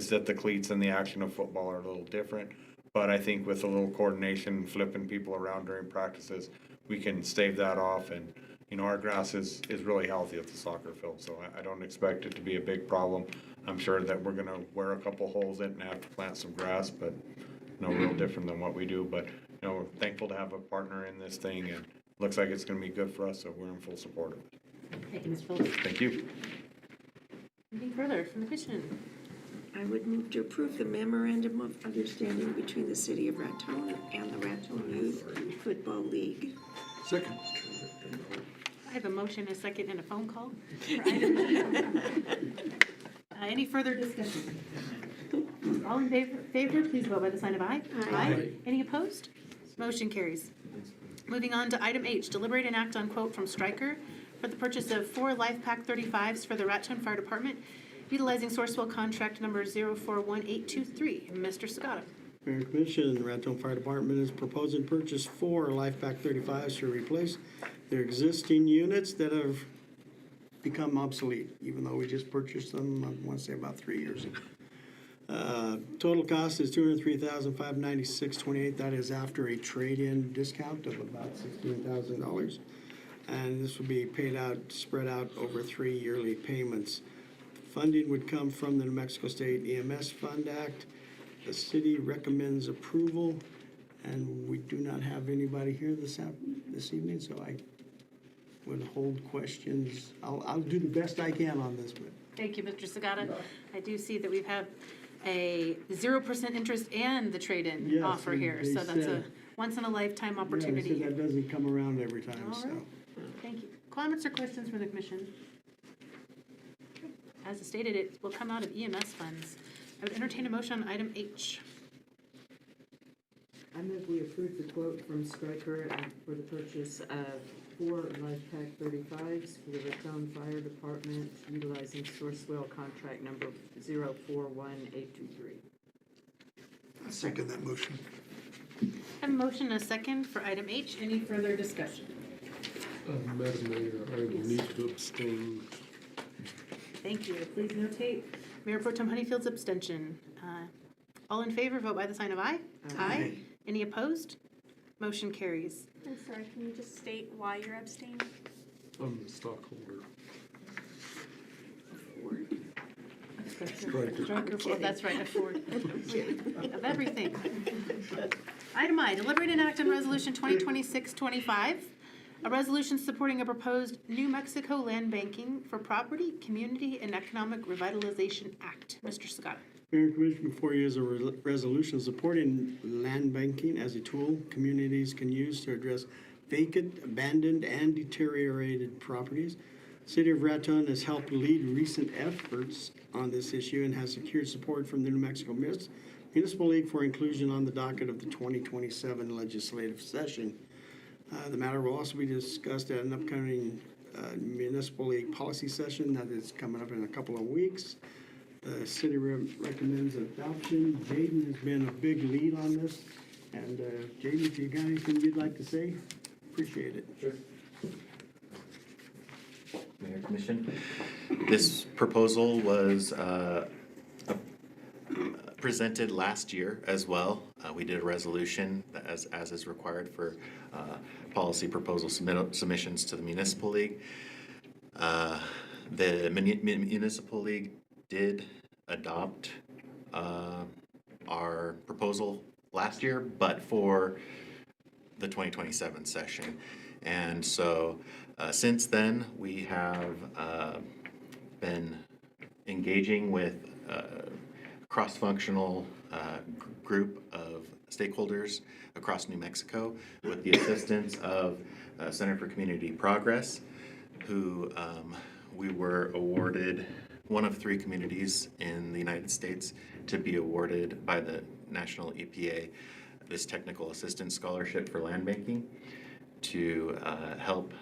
that the cleats and the action of football are a little different. But I think with a little coordination, flipping people around during practices, we can stave that off, and our grass is really healthy at the soccer field, so I don't expect it to be a big problem. I'm sure that we're gonna wear a couple holes in it and have to plant some grass, but no real different than what we do. But we're thankful to have a partner in this thing, and looks like it's gonna be good for us, so we're in full support of it. Thank you, Mr. Phillips. Thank you. Anything further from the commission? I would move to approve the memorandum of understanding between the City of Raton and the Raton Youth Football League. Second. I have a motion, a second, and a phone call for item E. Any further discussion? All in favor, please vote by the sign of aye. Aye. Any opposed? Motion carries. Moving on to item H, deliberate and act on quote from Stryker for the purchase of 4 Life Pack 35s for the Raton Fire Department, utilizing Sourcewell contract number 041823. Mr. Sagata. Mayor and Commission, the Raton Fire Department is proposing to purchase 4 Life Pack 35s to replace their existing units that have become obsolete, even though we just purchased them, I want to say about 3 years ago. Total cost is $203,596.28. That is after a trade-in discount of about $16,000. And this will be spread out over 3 yearly payments. Funding would come from the New Mexico State EMS Fund Act. The city recommends approval, and we do not have anybody here this evening, so I would hold questions. I'll do the best I can on this, but. Thank you, Mr. Sagata. I do see that we've had a 0% interest and the trade-in Yes, offer here, they so that's a said- once-in-a-lifetime Yeah, opportunity they said here. that doesn't come around every time, All so. right. Thank you. Comments or questions from the commission? As stated, it will come out of EMS funds. I would entertain a motion on item H. I move we approve the quote from Stryker for the purchase of 4 Life Pack 35s for the Raton Fire Department, utilizing Sourcewell contract number 041823. I second that motion. I have a motion and a second for item H. Any further discussion? Madam Mayor, I will need to abstain. Thank you. Please notate Mayor Pro Tem Honeyfield's abstention. All in favor, vote by the sign of aye. Aye. Any opposed? Motion carries. I'm sorry, can you just state why you're abstaining? I'm the stockholder. Stryker, oh, that's right, a Ford. Of everything. Item I, deliberate and act on resolution 2026-25, a resolution supporting a proposed New Mexico land banking for property, community, and economic revitalization act. Mr. Sagata. Mayor and Commission, before you is a resolution supporting land banking as a tool communities can use to address vacant, abandoned, and deteriorated properties. City of Raton has helped lead recent efforts on this issue and has secured support from the New Mexico Municipal League for inclusion on the docket of the 2027 legislative session. The matter will also be discussed at an upcoming Municipal League policy session that is coming up in a couple of weeks. The city recommends adoption. Jaden has been a big lead on this. And Jaden, if you got anything you'd like to say, appreciate it. Sure. Mayor Commission, this proposal was presented last year as well. We did a resolution as is required for policy proposal submissions to the Municipal League. The Municipal League did adopt our proposal last year, but for the 2027 session. And so since then, we have been engaging with a cross-functional group of stakeholders across New Mexico with the assistance of Center for Community Progress, who we were awarded one of 3 communities in the United States to be awarded by the National EPA this Technical Assistance Scholarship for Land Banking to help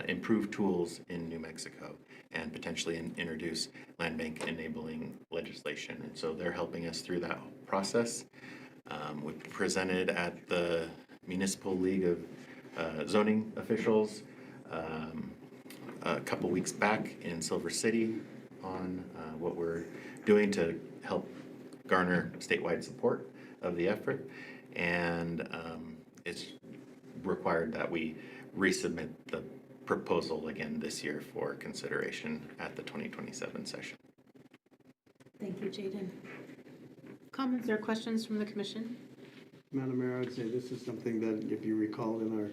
improve tools in New Mexico and potentially introduce land bank enabling legislation. And so they're helping us through that process. We presented at the Municipal League of Zoning Officials a couple weeks back in Silver City on what we're doing to help garner statewide support of the effort. And it's required that we resubmit the proposal again this year for consideration at the 2027 session. Thank you, Jaden. Comments or questions from the commission? Madam Mayor, I would say this is something that, if you recall, in our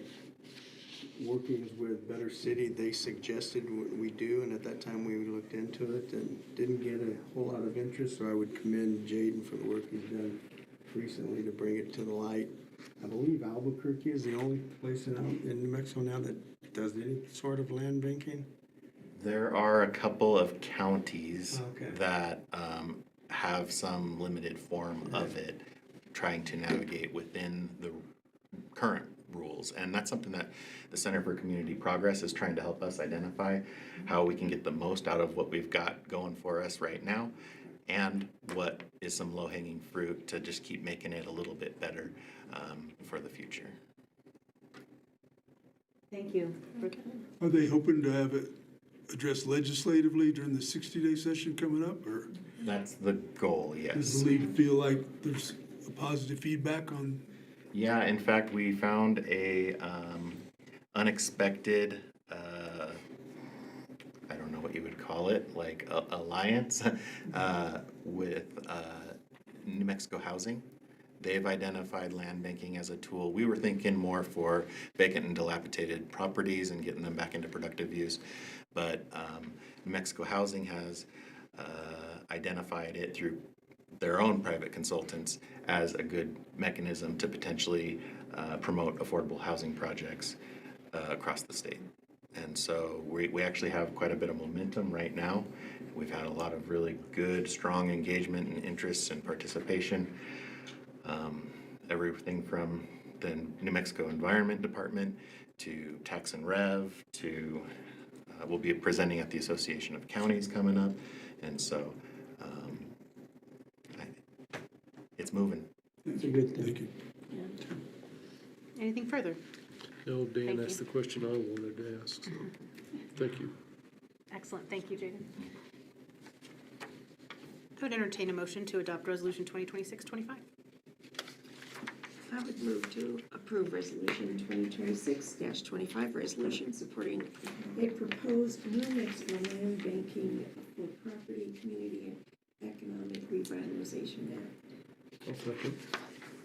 workings with Better City, they suggested we do, and at that time we looked into it and didn't get a whole lot of interest, so I would commend Jaden for the work he's done recently to bring it to the light. I believe Albuquerque is the only place in New Mexico now that does any sort of land banking. There are a couple of counties that have some limited form of it, trying to navigate within the current rules. And that's something that the Center for Community Progress is trying to help us identify how we can get the most out of what we've got going for us right now, and what is some low-hanging fruit to just keep making it a little bit better for the future. Thank you. Are they hoping to have it addressed legislatively during the 60-day session coming up, or? That's the goal, yes. Does the league feel like there's a positive feedback on? Yeah, in fact, we found a unexpected, I don't know what you would call it, like alliance with New Mexico Housing. They've identified land banking as a tool. We were thinking more for vacant and dilapidated properties and getting them back into productive use. But New Mexico Housing has identified it through their own private consultants as a good mechanism to potentially promote affordable housing projects across the state. And so we actually have quite a bit of momentum right now. We've had a lot of really good, strong engagement and interest and participation. Everything from the New Mexico Environment Department to Tax and Rev to we'll be presenting at the Association of Counties coming up. And so it's moving. That's a good thing. Thank you. Anything further? No, Dan Thank asked you. the question I wanted to ask, so, thank you. Excellent. Thank you, Jaden. I would entertain a motion to adopt Resolution 2026-25. I would move to approve Resolution 2026-25, resolution supporting a proposed New Mexico land banking for property, community, and economic revitalization act. I'll second.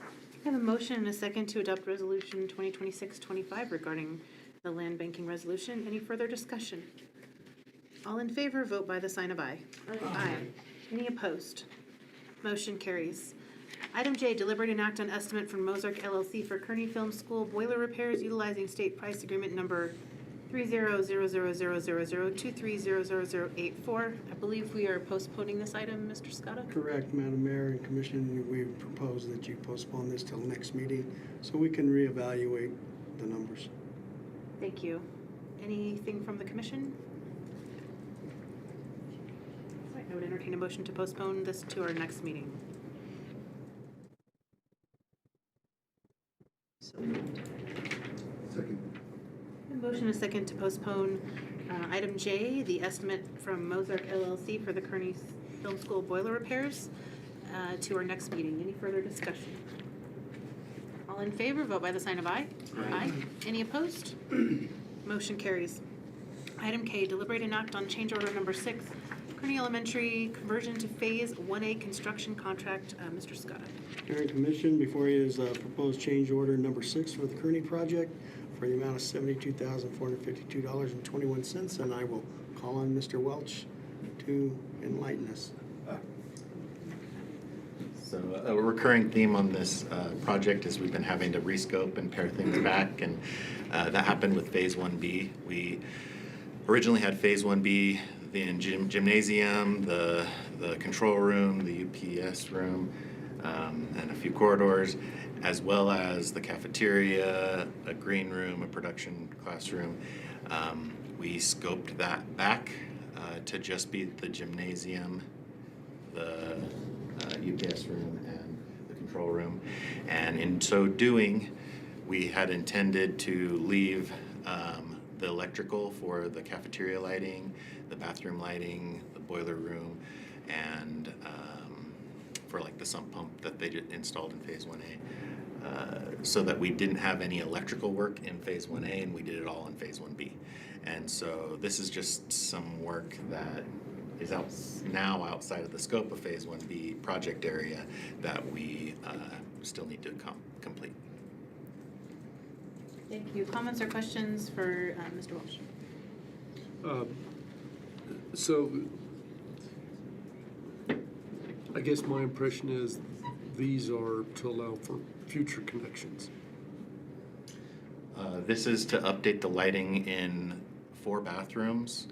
I have a motion and a second to adopt Resolution 2026-25 regarding the land banking resolution. Any further discussion? All in favor, vote by the sign of aye. Aye. Any opposed? Motion carries. Item J, deliberate and act on estimate from Mozark LLC for Kearney Film School boiler repairs utilizing state price agreement number 30000023000084. I believe we are postponing this item, Mr. Scotta? Correct, Madam Mayor and Commission, we propose that you postpone this till next meeting so we can reevaluate the numbers. Thank you. Anything from the commission? All right, I would entertain a motion to postpone this to our next meeting. Second. A motion and a second to postpone item J, the estimate from Mozark LLC for the Kearney Film School boiler repairs to our next meeting. Any further discussion? All in favor, vote by the sign of aye. Aye. Any opposed? Motion carries. Item K, deliberate and act on change order number 6, Kearney Elementary conversion to Phase 1A construction contract. Mr. Scotta. Mayor and Commission, before you is proposed change order number 6 for the Kearney project for the amount of $72,452.21, and I will call on Mr. Welch to enlighten us. So a recurring theme on this project is we've been having to rescope and pare things back, and that happened with Phase 1B. We originally had Phase 1B, the gymnasium, the control room, the UPS room, and a few corridors. as well as the cafeteria, a green room, a production classroom. We scoped that back to just be the gymnasium, the UPS room, and the control room. And in so doing, we had intended to leave the electrical for the cafeteria lighting, the bathroom lighting, the boiler room, and for like the sump pump that they installed in Phase 1A, so that we didn't have any electrical work in Phase 1A and we did it all in Phase 1B. And so this is just some work that is now outside of the scope of Phase 1B project area that we still need to complete. Thank you. Comments or questions for Mr. Walsh? So I guess my impression is these are to allow for future connections. This is to update the lighting in 4 bathrooms,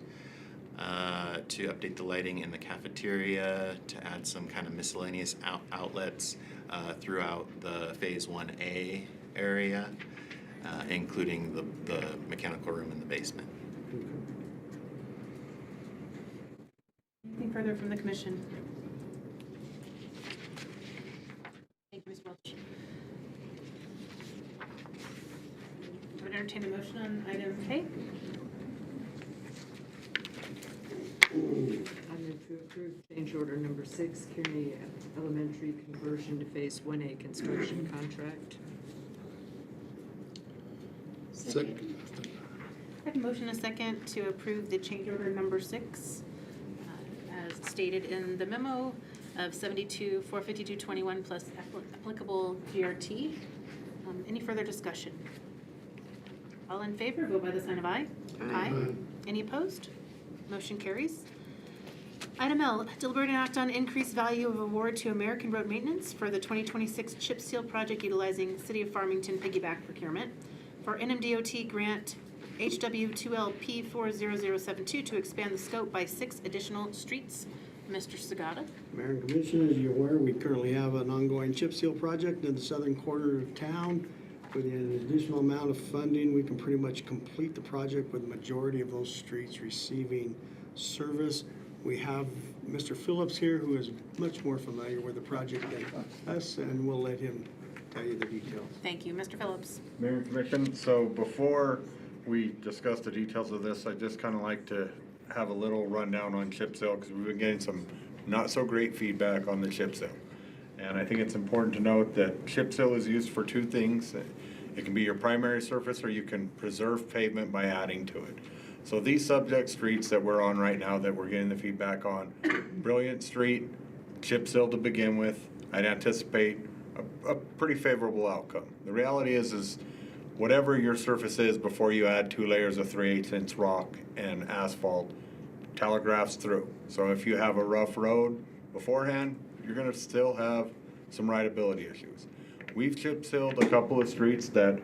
to update the lighting in the cafeteria, to add some kind of miscellaneous outlets throughout the Phase 1A area, including the mechanical room in the basement. Anything further from the commission? Thank you, Ms. Welch. I would entertain a motion on item K. I move to approve change order number 6, Kearney Elementary conversion to Phase 1A construction contract. Second. I have a motion and a second to approve the change order number 6, as stated in the memo of $72,452.21 plus applicable GRT. Any further discussion? All in favor, vote by the sign of aye. Aye. Any opposed? Motion carries. Item L, deliberate and act on increased value of award to American Road Maintenance for the 2026 chip seal project utilizing City of Farmington piggyback procurement for NMDOT grant HW2LP 40072 to expand the scope by 6 additional streets. Mr. Sagata. Mayor and Commission, as you're aware, we currently have an ongoing chip seal project in the southern corner of town. With an additional amount of funding, we can pretty much complete the project with the majority of those streets receiving service. We have Mr. Phillips here, who is much more familiar with the project than us, and we'll let him tell you the details. Thank you. Mr. Phillips. Mayor and Commission, so before we discuss the details of this, I'd just kind of like to have a little rundown on chip seal, because we've been getting some not so great feedback on the chip seal. And I think it's important to note that chip seal is used for 2 things. It can be your primary surface, or you can preserve pavement by adding to it. So these subject streets that we're on right now that we're getting the feedback on, Brilliant Street, chip seal to begin with, I'd anticipate a pretty favorable outcome. The reality is whatever your surface is before you add 2 layers of 3/8" rock and asphalt, telegraphs through. So if you have a rough road beforehand, you're gonna still have some rideability issues. We've chip sealed a couple of streets that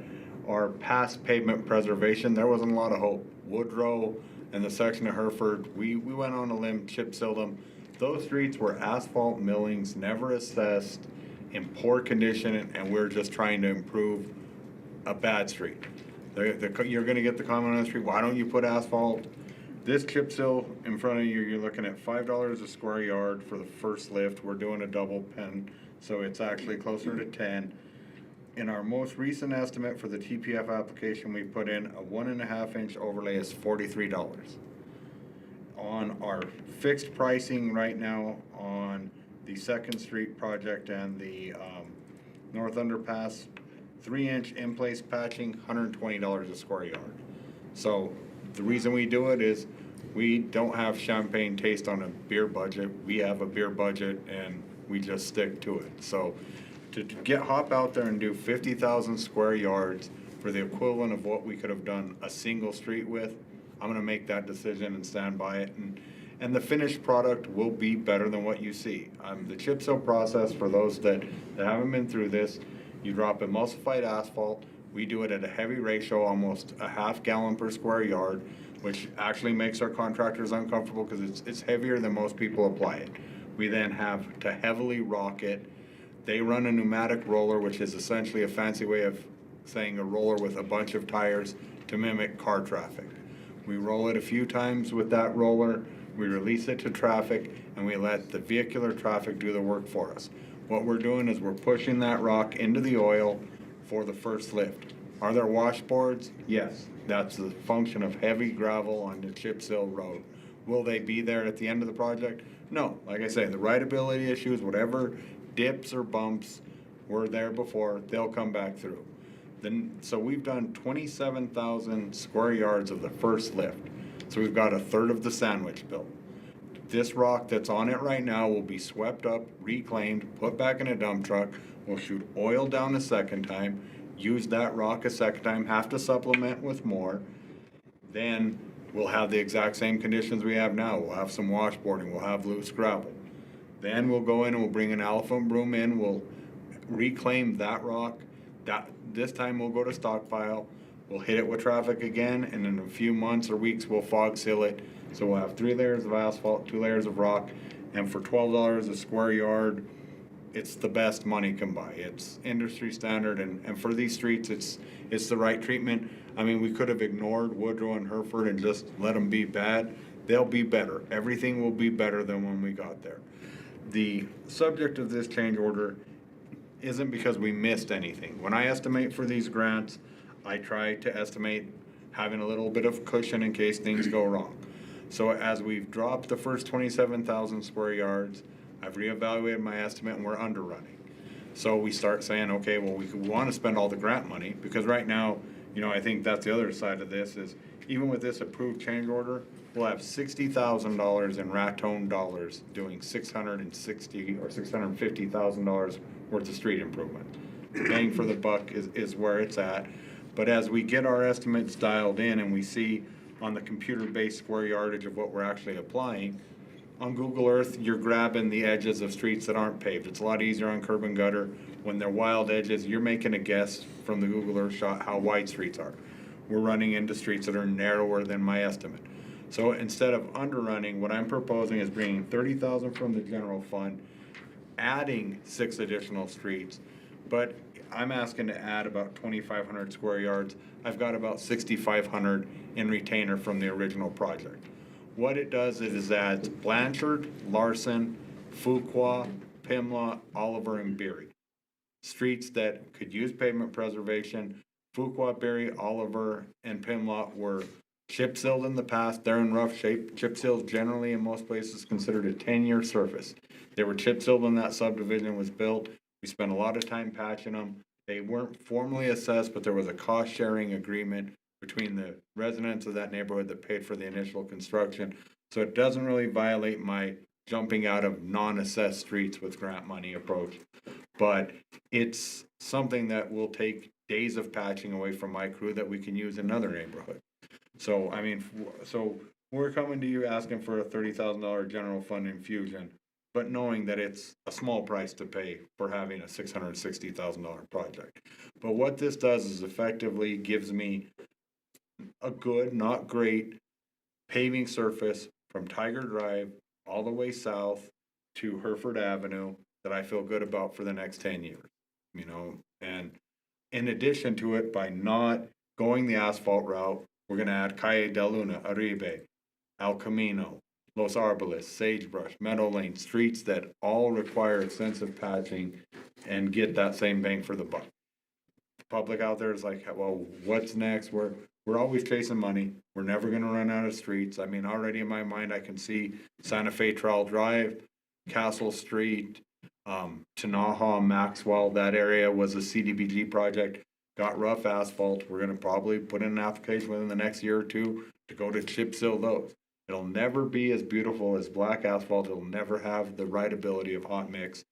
are past pavement preservation. There wasn't a lot of hope. Woodrow and the section of Hereford, we went on a limb, chip sealed them. Those streets were asphalt millings, never assessed, in poor condition, and we're just trying to improve a bad street. You're gonna get the comment on the street, why don't you put asphalt? This chip seal in front of you, you're looking at $5 a square yard for the first lift. We're doing a double pen, so it's actually closer to 10. In our most recent estimate for the TPF application, we put in a 1.5-inch overlay is $43. On our fixed pricing right now on the 2nd Street project and the North Underpass, 3-inch in-place patching, $120 a square yard. So the reason we do it is we don't have champagne taste on a beer budget. We have a beer budget and we just stick to it. So to get Hop out there and do 50,000 square yards for the equivalent of what we could have done a single street with, I'm gonna make that decision and stand by it. And the finished product will be better than what you see. The chip seal process, for those that haven't been through this, you drop emulsified asphalt. We do it at a heavy ratio, almost a ½ gallon per square yard, which actually makes our contractors uncomfortable because it's heavier than most people apply it. We then have to heavily rock it. They run a pneumatic roller, which is essentially a fancy way of saying a roller with a bunch of tires to mimic car traffic. We roll it a few times with that roller, we release it to traffic, and we let the vehicular traffic do the work for us. What we're doing is we're pushing that rock into the oil for the first lift. Are there washboards? Yes. That's the function of heavy gravel on the chip seal road. Will they be there at the end of the project? No. Like I say, the rideability issues, whatever dips or bumps were there before, they'll come back through. So we've done 27,000 square yards of the first lift. So we've got a third of the sandwich built. This rock that's on it right now will be swept up, reclaimed, put back in a dump truck. We'll shoot oil down a second time, use that rock a second time, have to supplement with more. Then we'll have the exact same conditions we have now. We'll have some washboarding, we'll have loose gravel. Then we'll go in and we'll bring an elephant broom in, we'll reclaim that rock. This time we'll go to stockpile, we'll hit it with traffic again, and in a few months or weeks we'll fog seal it. So we'll have 3 layers of asphalt, 2 layers of rock, and for $12 a square yard, it's the best money can buy. It's industry standard, and for these streets, it's the right treatment. I mean, we could have ignored Woodrow and Hereford and just let them be bad. They'll be better. Everything will be better than when we got there. The subject of this change order isn't because we missed anything. When I estimate for these grants, I try to estimate having a little bit of cushion in case things go wrong. So as we've dropped the first 27,000 square yards, I've reevaluated my estimate and we're underrunning. So we start saying, okay, well, we want to spend all the grant money because right now, you know, I think that's the other side of this is even with this approved change order, we'll have $60,000 in Raton dollars doing $660,000 or $650,000 worth of street improvement. Bang for the buck is where it's at. But as we get our estimates dialed in and we see on the computer-based square yardage of what we're actually applying, on Google Earth, you're grabbing the edges of streets that aren't paved. It's a lot easier on curb and gutter. When they're wild edges, you're making a guess from the Google Earth shot how wide streets are. We're running into streets that are narrower than my estimate. So instead of underrunning, what I'm proposing is bringing $30,000 from the general fund, adding 6 additional streets, but I'm asking to add about 2,500 square yards. I've got about 6,500 in retainer from the original project. What it does is it adds Blanchard, Larson, Fuqua, Pimla, Oliver, and Beery. Streets that could use pavement preservation. Fuqua, Beery, Oliver, and Pimla were chip sealed in the past. They're in rough shape. Chip seals generally in most places considered a 10-year surface. They were chip sealed when that subdivision was built. We spent a lot of time patching them. They weren't formally assessed, but there was a cost-sharing agreement between the residents of that neighborhood that paid for the initial construction. So it doesn't really violate my jumping out of non-assessed streets with grant money approach. But it's something that will take days of patching away from my crew that we can use in another neighborhood. So, I mean, so we're coming to you asking for a $30,000 general fund infusion, but knowing that it's a small price to pay for having a $660,000 project. But what this does is effectively gives me a good, not great, paving surface from Tiger Drive all the way south to Hereford Avenue that I feel good about for the next 10 years, you know. And in addition to it, by not going the asphalt route, we're going to add Calle de Luna, Arribe, El Camino, Los Arboles, Sagebrush, Meadow Lane, streets that all require extensive patching and get that same bang for the buck. The public out there is like, well, what's next? We're always chasing money. We're never going to run out of streets. I mean, already in my mind, I can see Santa Fe Trail Drive, Castle Street, Tanaha, Maxwell. That area was a CDBG project. Got rough asphalt. We're going to probably put in an application within the next year or two to go to chip seal those. It'll never be as beautiful as black asphalt. It'll never have the rideability of hot mix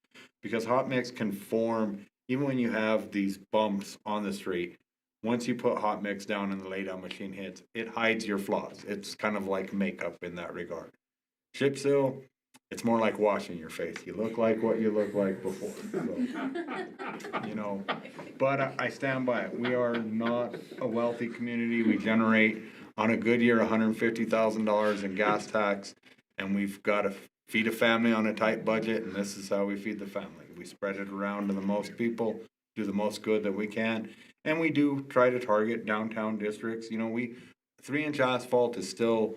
because hot mix can form even when you have these bumps on the street. Once you put hot mix down and the lay down machine hits, it hides your flaws. It's kind of like makeup in that regard. Chip seal, it's more like washing your face. You look like what you look like before. So, you know, but I stand by it. We are not a wealthy community. We generate on a good year $150,000 in gas tax, and we've got to feed a family on a tight budget, and this is how we feed the family. We spread it around to the most people, do the most good that we can. And we do try to target downtown districts. 3-inch asphalt is still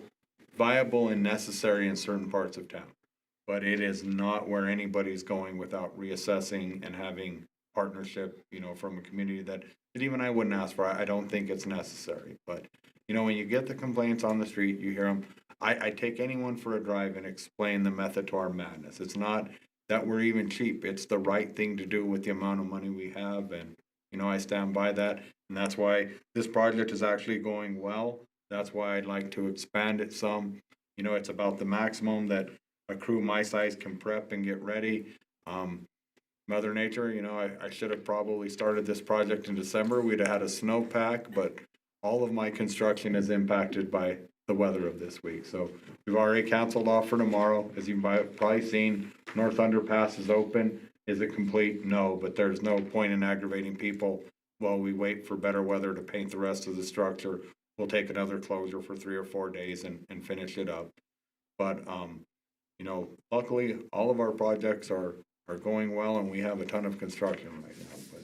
viable and necessary in certain parts of town. But it is not where anybody's going without reassessing and having partnership, from a community that even I wouldn't ask for. I don't think it's necessary. But, when you get the complaints on the street, you hear them. I take anyone for a drive and explain the method to our madness. It's not that we're even cheap. It's the right thing to do with the amount of money we have. And, I stand by that. And that's why this project is actually going well. That's why I'd like to expand it some. It's about the maximum that a crew my size can prep and get ready. Mother Nature, I should have probably started this project in December. We'd have had a snowpack, but all of my construction is impacted by the weather of this week. So we've already canceled off for tomorrow. As you've probably seen, North Underpass is open. Is it complete? No, but there's no point in aggravating people while we wait for better weather to paint the rest of the structure. We'll take another closure for 3 or 4 days and finish it up. But, luckily, all of our projects are going well, and we have a ton of construction right now. But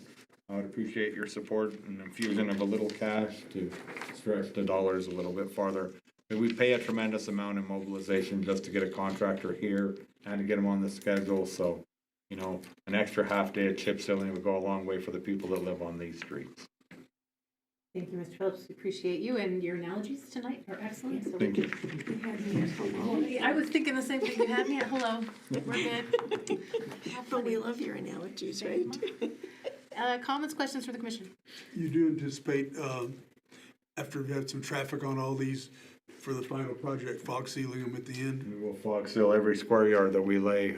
I would appreciate your support and infusion of a little cash to stretch the dollars a little bit farther. But we pay a tremendous amount in mobilization just to get a contractor here and to get them on the schedule. So, an extra half day of chip sealing would go a long way for the people that live on these streets. Thank you, Mr. Phillips. We appreciate you, and your analogies tonight are excellent. So Thank you. I was thinking the same thing. You had me at hello. We're good. But we love your analogies, right? Comments, questions for the commission? You do anticipate, after we've had some traffic on all these, for the final project, fog sealing them at the end? We will fog seal every square yard that we lay,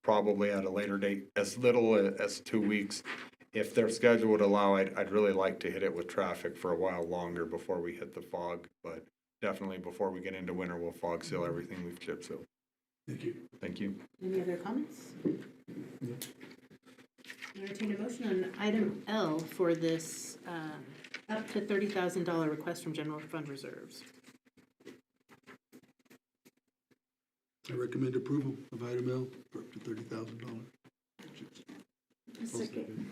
probably at a later date, as little as 2 weeks. If their schedule would allow, I'd really like to hit it with traffic for a while longer before we hit the fog. But definitely before we get into winter, we'll fog seal everything we've chip sealed. Thank you. Thank you. Any other comments? Entertain a motion on item L for this up to $30,000 request from general fund reserves. I recommend approval of item L for up to $30,000. A second.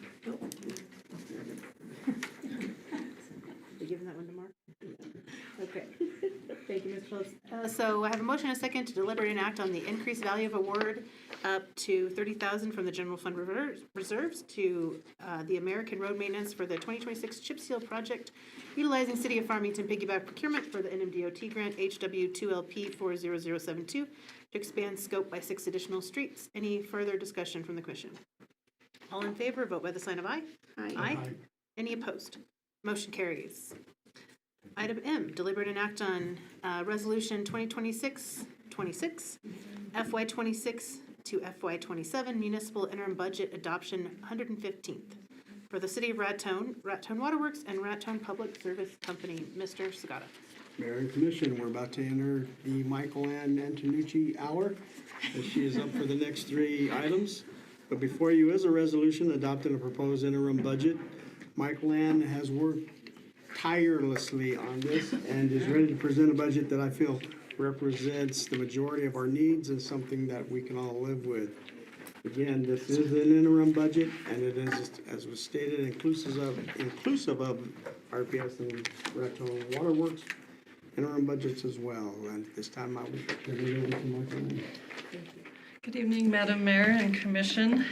You giving that one to Mark? Okay. Thank you, Ms. Phillips. So I have a motion and a second to deliberate and act on the increased value of award up to $30,000 from the general fund reserves to the American Road Maintenance for the 2026 chip seal project, utilizing City of Farmington piggyback procurement for the NMDOT grant HW2LP 40072 to expand scope by 6 additional streets. Any further discussion from the commission? All in favor, vote by the sign of aye. Aye. Any opposed? Motion carries. Item M, deliberate and act on Resolution 2026-26, FY26 to FY27 Municipal Interim Budget Adoption 115th for the City of Raton, Raton Waterworks, and Raton Public Service Company. Mr. Sagata. Mayor and Commission, we're about to enter the Michael Ann Antonucci hour, as she is up for the next 3 items. But before you is a resolution adopting a proposed interim budget. Michael Ann has worked tirelessly on this and is ready to present a budget that I feel represents the majority of our needs and something that we can all live with. Again, this is an interim budget, and it is, as was stated, inclusive of RPS and Raton Waterworks interim budgets as well. And this time I will turn it over to Michael Ann. Good evening, Madam Mayor and Commission.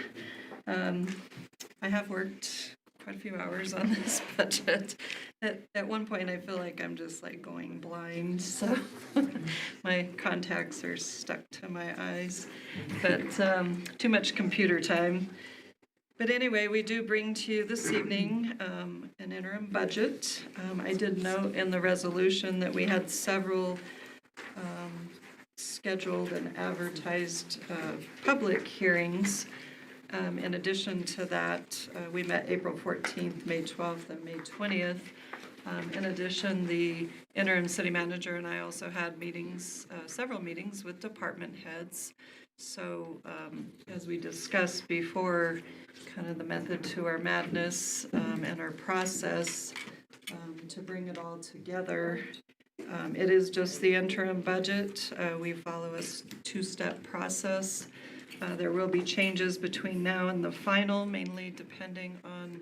I have worked quite a few hours on this budget. At one point, I feel like I'm just like going blind, so my contacts are stuck to my eyes, but too much computer time. But anyway, we do bring to you this evening an interim budget. I did note in the resolution that we had several scheduled and advertised public hearings. In addition to that, we met April 14th, May 12th, and May 20th. In addition, the interim city manager and I also had meetings, several meetings with department heads. So as we discussed before, kind of the method to our madness and our process to bring it all together. It is just the interim budget. We follow a 2-step process. There will be changes between now and the final, mainly depending on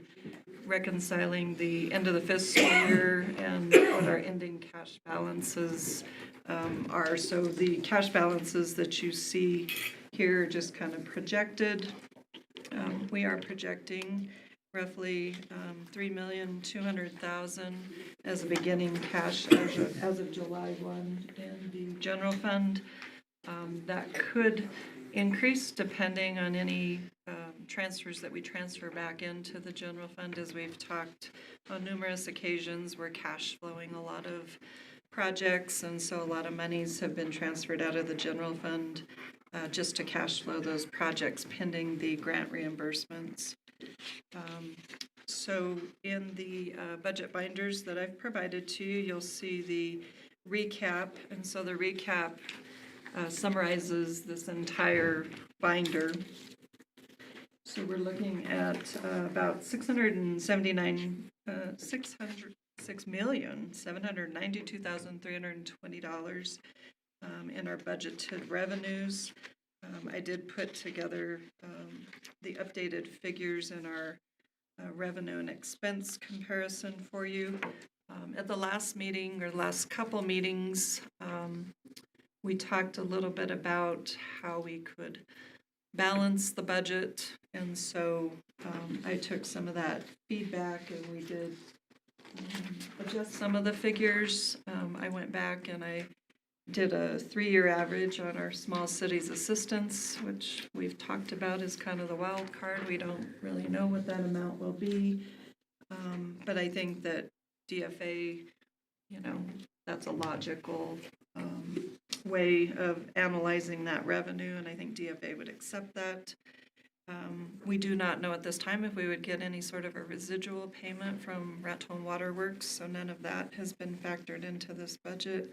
reconciling the end of the fiscal year and what our ending cash balances are. So the cash balances that you see here are just kind of projected. We are projecting roughly $3,200,000 as a beginning cash as of July 1 in the general fund. That could increase depending on any transfers that we transfer back into the general fund. As we've talked on numerous occasions, we're cash flowing a lot of projects, and so a lot of monies have been transferred out of the general fund just to cash flow those projects pending the grant reimbursements. So in the budget binders that I've provided to you, you'll see the recap, and so the recap summarizes this entire binder. So we're looking at about $606,792,320 in our budgeted revenues. I did put together the updated figures in our revenue and expense comparison for you. At the last meeting, or last couple meetings, we talked a little bit about how we could balance the budget, and so I took some of that feedback and we did adjust some of the figures. I went back and I did a 3-year average on our small cities assistance, which we've talked about as kind of the wild card. We don't really know what that amount will be, but I think that DFA, that's a logical way of analyzing that revenue, and I think DFA would accept that. We do not know at this time if we would get any sort of a residual payment from Raton Waterworks, so none of that has been factored into this budget.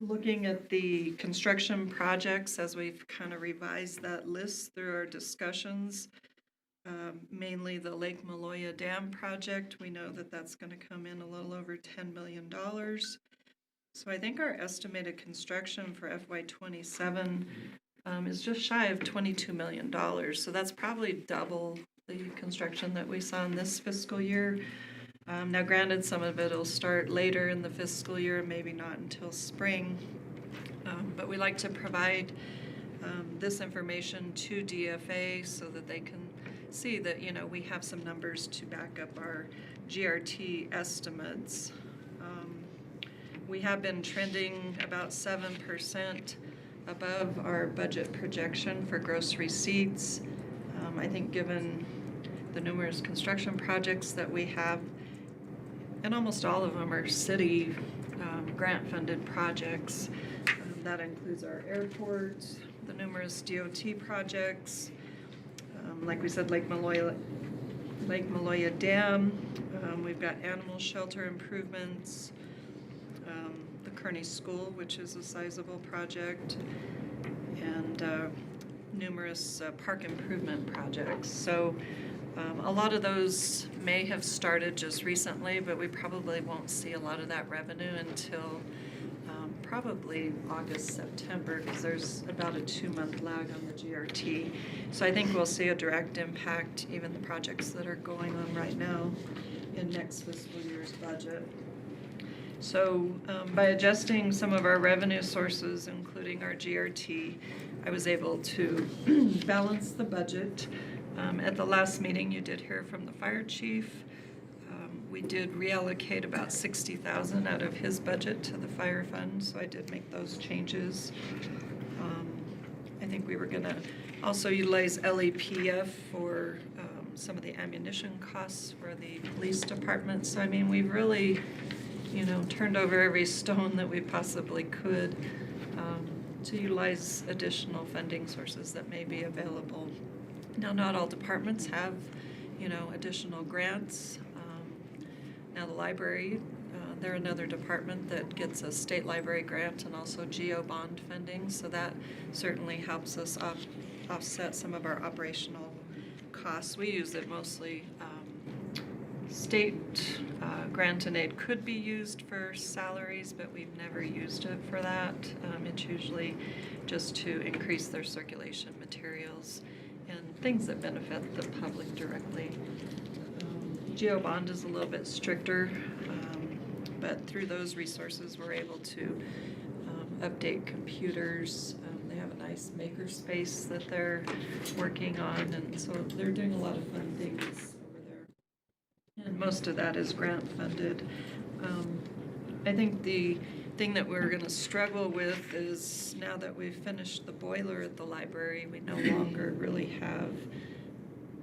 Looking at the construction projects, as we've kind of revised that list through our discussions, mainly the Lake Maloya Dam project, we know that that's going to come in a little over $10 million. So I think our estimated construction for FY27 is just shy of $22 million. So that's probably double the construction that we saw in this fiscal year. Now granted, some of it will start later in the fiscal year, maybe not until spring, but we like to provide this information to DFA so that they can see that, we have some numbers to back up our GRT estimates. We have been trending about 7% above our budget projection for gross receipts. I think given the numerous construction projects that we have, and almost all of them are city grant-funded projects. That includes our airport, the numerous DOT projects, like we said, Lake Maloya Dam. We've got animal shelter improvements, the Kearney School, which is a sizable project, and numerous park improvement projects. So a lot of those may have started just recently, but we probably won't see a lot of that revenue until probably August, September, because there's about a 2-month lag on the GRT. So I think we'll see a direct impact, even the projects that are going on right now, in next fiscal year's budget. So by adjusting some of our revenue sources, including our GRT, I was able to balance the budget. At the last meeting, you did hear from the fire chief. We did reallocate about $60,000 out of his budget to the fire fund, so I did make those changes. I think we were going to also utilize LEPF for some of the ammunition costs for the police department. So I mean, we've really, turned over every stone that we possibly could to utilize additional funding sources that may be available. Now, not all departments have, additional grants. Now, the library, they're another department that gets a state library grant and also GO bond funding, so that certainly helps us offset some of our operational costs. We use it mostly State grant and aid could be used for salaries, but we've never used it for that. It's usually just to increase their circulation materials and things that benefit the public directly. Geo bond is a little bit stricter, but through those resources, we're able to update computers. They have a nice maker space that they're working on, and so they're doing a lot of fun things over there. And most of that is grant funded. I think the thing that we're going to struggle with is now that we've finished the boiler at the library, we no longer really have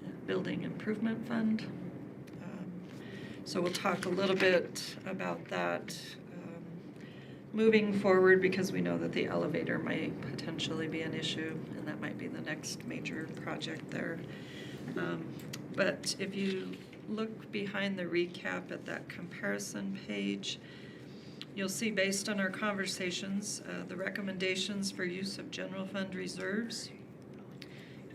a building improvement fund. So we'll talk a little bit about that moving forward, because we know that the elevator might potentially be an issue, and that might be the next major project there. But if you look behind the recap at that comparison page, you'll see, based on our conversations, the recommendations for use of general fund reserves.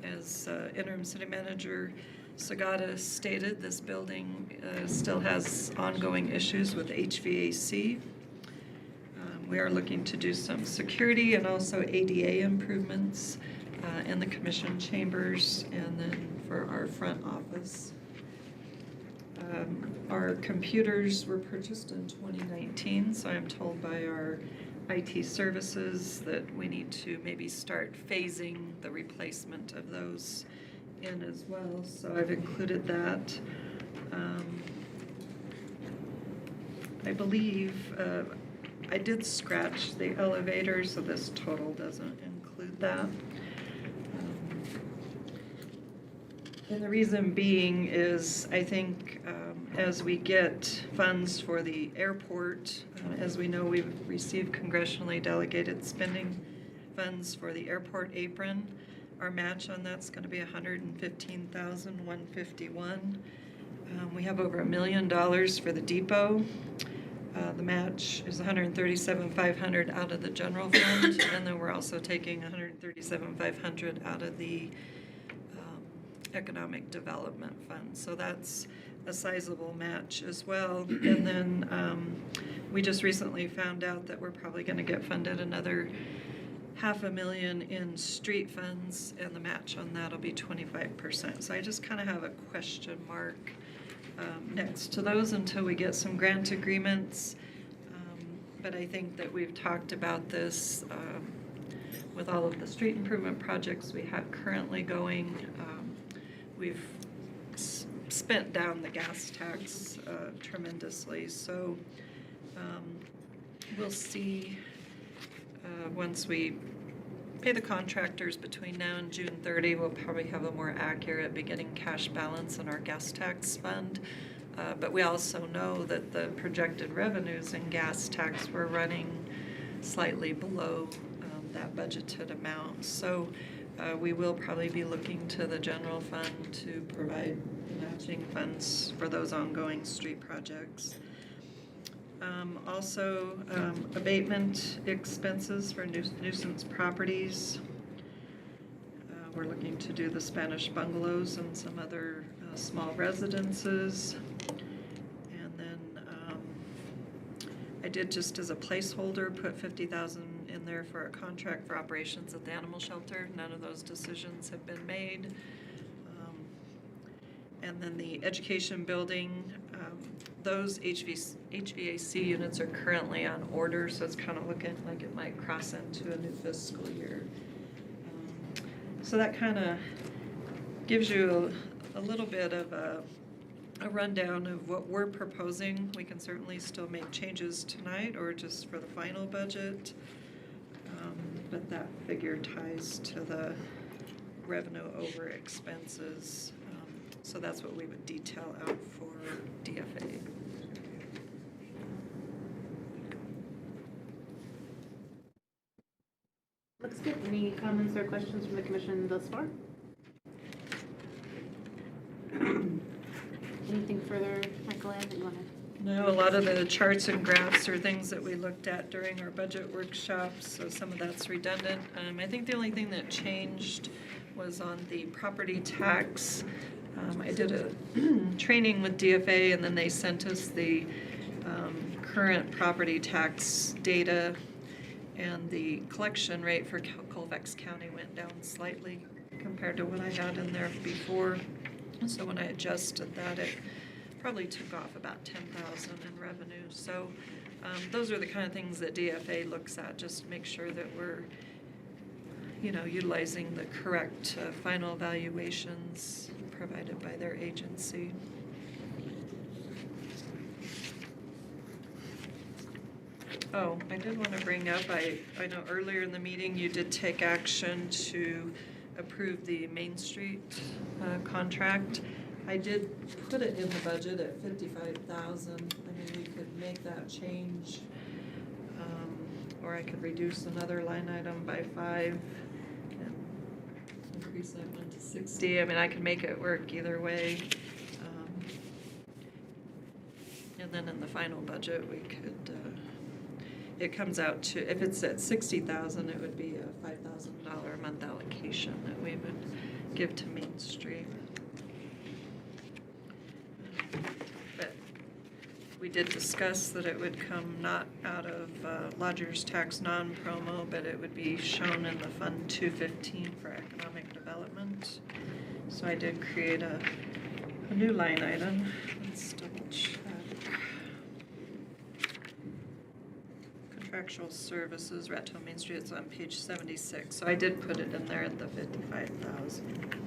As interim city manager Sagata stated, this building still has ongoing issues with HVAC. We are looking to do some security and also ADA improvements in the commission chambers and then for our front office. Our computers were purchased in 2019, so I'm told by our IT services that we need to maybe start phasing the replacement of those in as well, so I've included that. I believe I did scratch the elevator, so this total doesn't include that. And the reason being is I think as we get funds for the airport, as we know, we've received congressionally delegated spending funds for the airport apron. Our match on that's going to be $115,151. We have over $1 million for the depot. The match is $137,500 out of the general fund, and then we're also taking $137,500 out of the economic development fund. So that's a sizable match as well. And then we just recently found out that we're probably going to get funded another $500,000 in street funds, and the match on that will be 25%. So I just kind of have a question mark next to those until we get some grant agreements. But I think that we've talked about this with all of the street improvement projects we have currently going. We've spent down the gas tax tremendously, so we'll see once we pay the contractors between now and June 30, we'll probably have a more accurate beginning cash balance in our gas tax fund. But we also know that the projected revenues in gas tax were running slightly below that budgeted amount. So we will probably be looking to the general fund to provide matching funds for those ongoing street projects. Also, abatement expenses for nuisance properties. We're looking to do the Spanish bungalows and some other small residences. And then I did, just as a placeholder, put $50,000 in there for a contract for operations at the animal shelter. None of those decisions have been made. And then the education building, those HVAC units are currently on order, so it's kind of looking like it might cross into a new fiscal year. So that kind of gives you a little bit of a rundown of what we're proposing. We can certainly still make changes tonight or just for the final budget, but that figure ties to the revenue over expenses. So that's what we would detail out for DFA. Looks good. Any comments or questions from the commission thus far? Anything further, Michael, that you want to? No, a lot of the charts and graphs are things that we looked at during our budget workshops, so some of that's redundant. I think the only thing that changed was on the property tax. I did a training with DFA, and then they sent us the current property tax data, and the collection rate for Colfax County went down slightly compared to what I had in there before. So when I adjusted that, it probably took off about 10,000 in revenue. So those are the kind of things that DFA looks at, just to make sure that we're, utilizing the correct final valuations provided by their agency. Oh, I did want to bring up, I know earlier in the meeting you did take action to approve the Main Street contract. I did put it in the budget at 55,000. I mean, we could make that change, or I could reduce another line item by 5 and increase that one to 60. I mean, I could make it work either way. And then in the final budget, we could, it comes out to, if it's at 60,000, it would be a $5,000 a month allocation that we would give to Main Street. But we did discuss that it would come not out of lodger's tax non-promo, but it would be shown in the Fund 215 for economic development. So I did create a new line item. Let's double check. Contractual services, Raton Main Street, it's on page 76. So I did put it in there at the 55,000.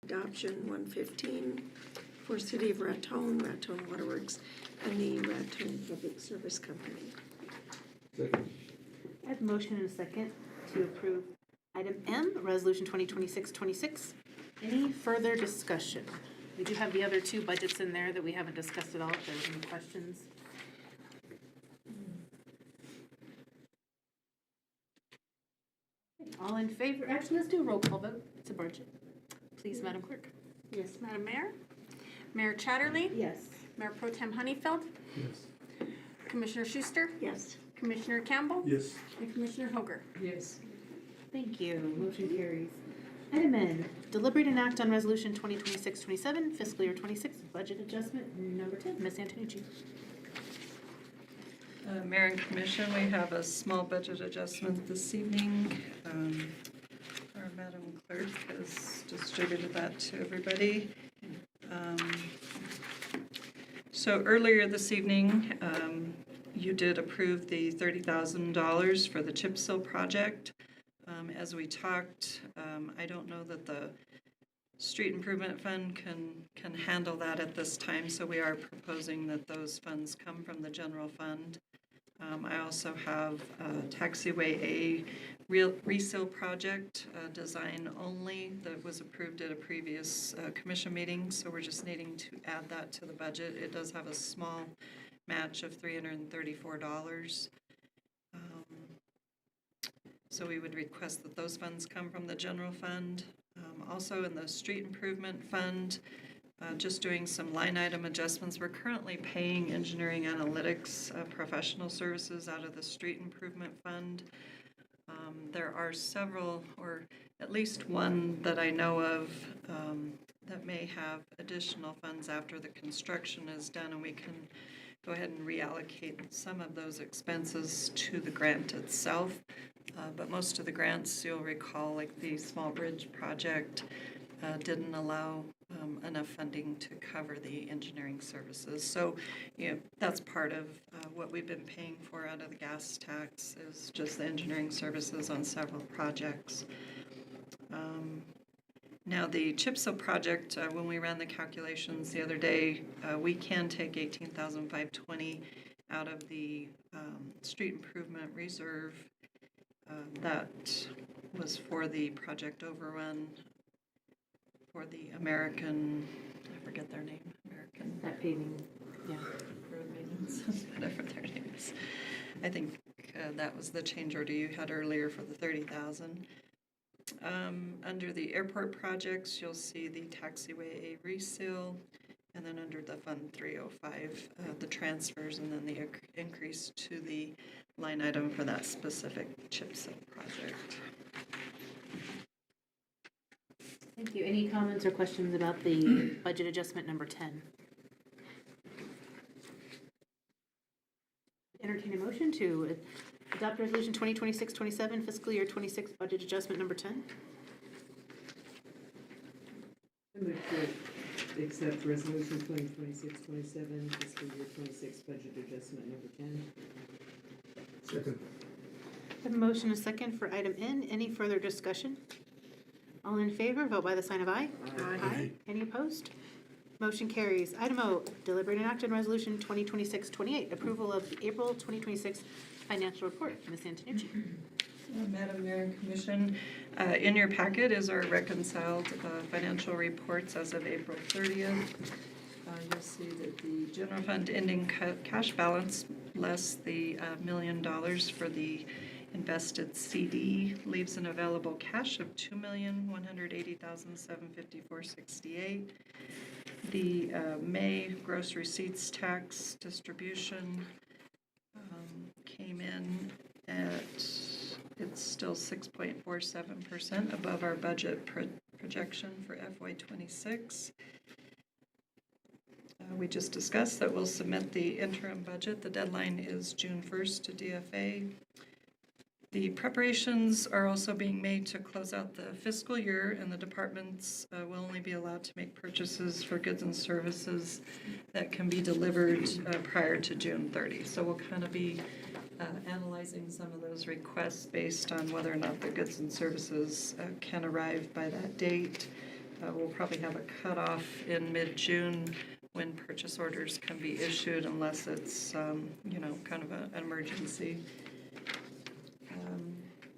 Adoption 115 for City of Raton, Raton Waterworks, and the Raton Public Service Company. Second. I have a motion and a second to approve item M, Resolution 2026-26. Any further discussion? We do have the other two budgets in there that we haven't discussed at all, if there's any questions. All in favor? Actually, let's do a roll call vote. It's a budget. Please, Madam Clerk. Yes, Madam Mayor. Mayor Chatterley. Yes. Mayor Pro Tem Honeyfield. Yes. Commissioner Schuster. Yes. Commissioner Campbell. Yes. And Commissioner Hoger. Yes. Thank you. Motion carries. Item N, deliberate and act on Resolution 2026-27, fiscal year 26, budget adjustment number 10. Ms. Antonucci. Mayor and Commission, we have a small budget adjustment this evening. Our Madam Clerk has distributed that to everybody. So earlier this evening, you did approve the $30,000 for the chip seal project. As we talked, I don't know that the Street Improvement Fund can handle that at this time, so we are proposing that those funds come from the general fund. I also have Taxiway A resale project, design only, that was approved at a previous commission meeting, so we're just needing to add that to the budget. It does have a small match of $334. So we would request that those funds come from the general fund. Also in the street improvement fund, just doing some line item adjustments. We're currently paying engineering analytics professional services out of the street improvement fund. There are several, or at least one that I know of, that may have additional funds after the construction is done, and we can go ahead and reallocate some of those expenses to the grant itself. But most of the grants, you'll recall, like the small bridge project, didn't allow enough funding to cover the engineering services. So, that's part of what we've been paying for out of the gas tax, is just the engineering services on several projects. Now, the chip seal project, when we ran the calculations the other day, we can take $18,520 out of the street improvement reserve. That was for the project overrun for the American, I forget their name, American. That paving, yeah. Road maintenance, whatever their name is. I think that was the change order you had earlier for the $30,000. Under the airport projects, you'll see the taxiway A reseal, and then under the Fund 305, the transfers, and then the increase to the line item for that specific chip seal project. Thank you. Any comments or questions about the budget adjustment number 10? Entertain a motion to adopt resolution 2026-27, fiscal year 26 budget adjustment number 10. I move to accept resolution 2026-27, fiscal year 26 budget adjustment number 10. Second. I have a motion and a second for item N. Any further discussion? All in favor, vote by the sign of aye. Aye. Any opposed? Motion carries. Item O, deliberate and act on resolution 2026-28, approval of the April 2026 financial report. Ms. Antonucci. Madam Mayor and Commission, in your packet is our reconciled financial reports as of April 30th. You'll see that the general fund ending cash balance less the $1 million for the invested CD leaves an available cash of $2,180,754.68. The May gross receipts tax distribution came in at, it's still 6.47% above our budget projection for FY26. We just discussed that we'll submit the interim budget. The deadline is June 1st to DFA. The preparations are also being made to close out the fiscal year, and the departments will only be allowed to make purchases for goods and services that can be delivered prior to June 30. So we'll kind of be analyzing some of those requests based on whether or not the goods and services can arrive by that date. We'll probably have a cutoff in mid-June when purchase orders can be issued, unless it's, kind of an emergency.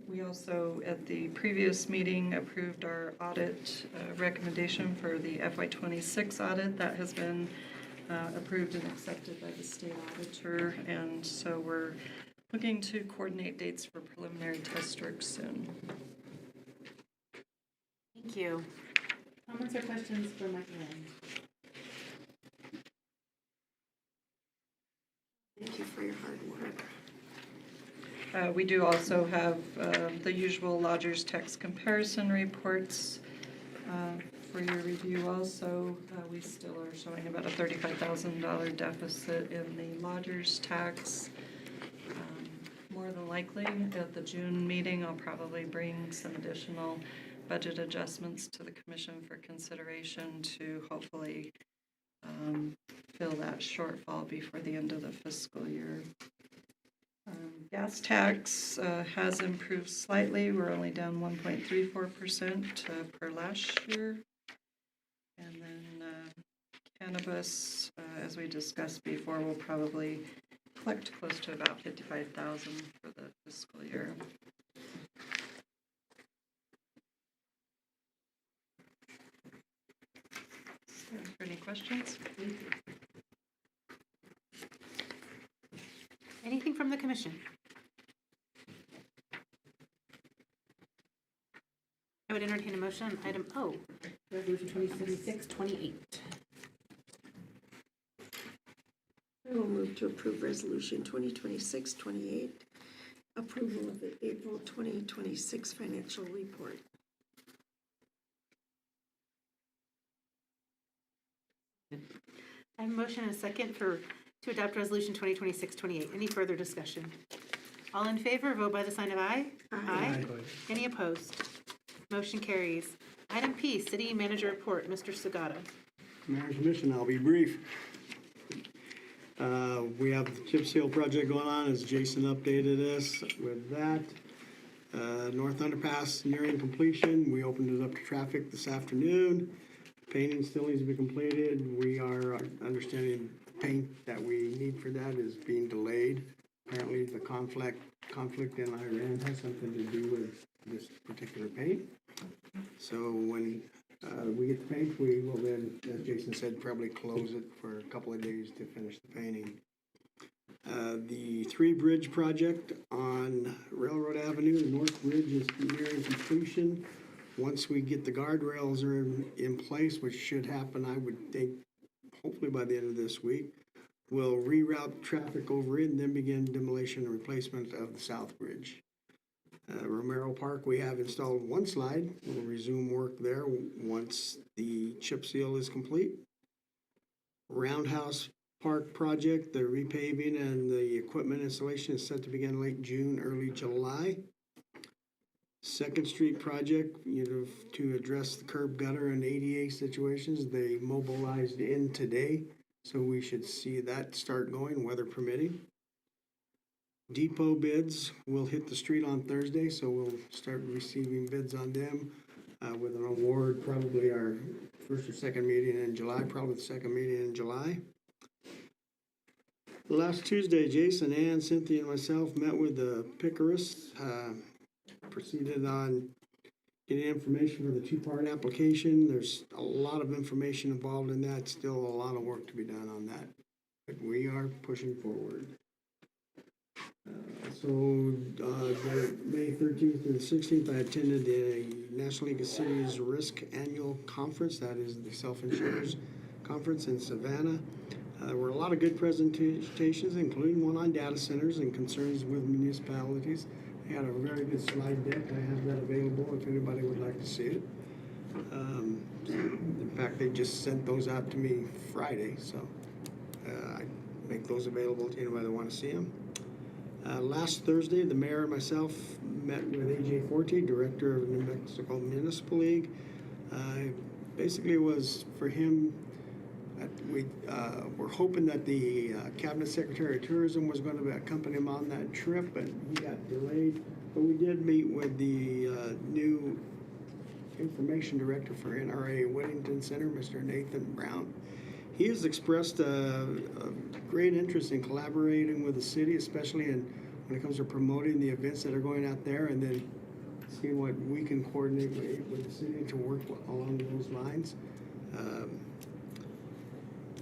We also, at the previous meeting, approved our audit recommendation for the FY26 audit. That has been approved and accepted by the state auditor, and so we're looking to coordinate dates for preliminary test work soon. Thank you. Comments or questions for Michael? Thank you for your hard work. We do also have the usual lodgers tax comparison reports for your review also. We still are showing about a $35,000 deficit in the lodgers tax. More than likely, at the June meeting, I'll probably bring some additional budget adjustments to the commission for consideration to hopefully fill that shortfall before the end of the fiscal year. Gas tax has improved slightly. We're only down 1.34% per last year. And then cannabis, as we discussed before, will probably collect close to about 55,000 for the fiscal year. Any questions? Anything from the commission? I would entertain a motion on item O, resolution 2026-28. I will move to approve resolution 2026-28, approval of the April 2026 financial report. I have a motion and a second to adopt resolution 2026-28. Any further discussion? All in favor, vote by the sign of aye. Aye. Any opposed? Motion carries. Item P, city manager report, Mr. Sagata. Mayor and Commission, I'll be brief. We have the chip seal project going on, as Jason updated us with that. North Underpass nearing completion. We opened it up to traffic this afternoon. Painting still needs to be completed. We are understanding the paint that we need for that is being delayed. Apparently the conflict in Iran has something to do with this particular paint. So when we get the paint, we will then, as Jason said, probably close it for a couple of days to finish the painting. The 3-bridge project on Railroad Avenue, the North Bridge is nearing completion. Once we get the guardrails are in place, which should happen, I would think, hopefully by the end of this week, we'll reroute traffic over it and then begin demolition and replacement of the South Bridge. Romero Park, we have installed one slide. We'll resume work there once the chip seal is complete. Roundhouse Park project, the repaving and the equipment installation is set to begin late June, early July. Second Street project, to address the curb gutter and ADA situations, they mobilized in today, so we should see that start going, weather permitting. Depot bids will hit the street on Thursday, so we'll start receiving bids on them with an award, probably our first or second meeting in July, probably the second meeting in July. Last Tuesday, Jason, Ann, Cynthia, and myself met with the Pickerists, proceeded on getting information for the 2-part application. There's a lot of information involved in that, still a lot of work to be done on that, but we are pushing forward. The May 13th through the 16th, I attended the National League of Cities Risk Annual Conference. That is the self-insurers conference in Savannah. There were a lot of good presentations, including one on data centers and concerns with municipalities. They had a very good slide deck. I have that available if anybody would like to see it. In fact, they just sent those out to me Friday, so I make those available to anybody that want to see them. Last Thursday, the mayor and myself met with AJ Forte, director of New Mexico Municipal League. Basically, it was for him. We're hoping that the Cabinet Secretary of Tourism was going to accompany him on that trip, but he got delayed. But we did meet with the new Information Director for NRA Whittington Center, Mr. Nathan Brown. He has expressed a great interest in collaborating with the city, especially when it comes to promoting the events that are going out there, and then seeing what we can coordinate with the city to work along those lines.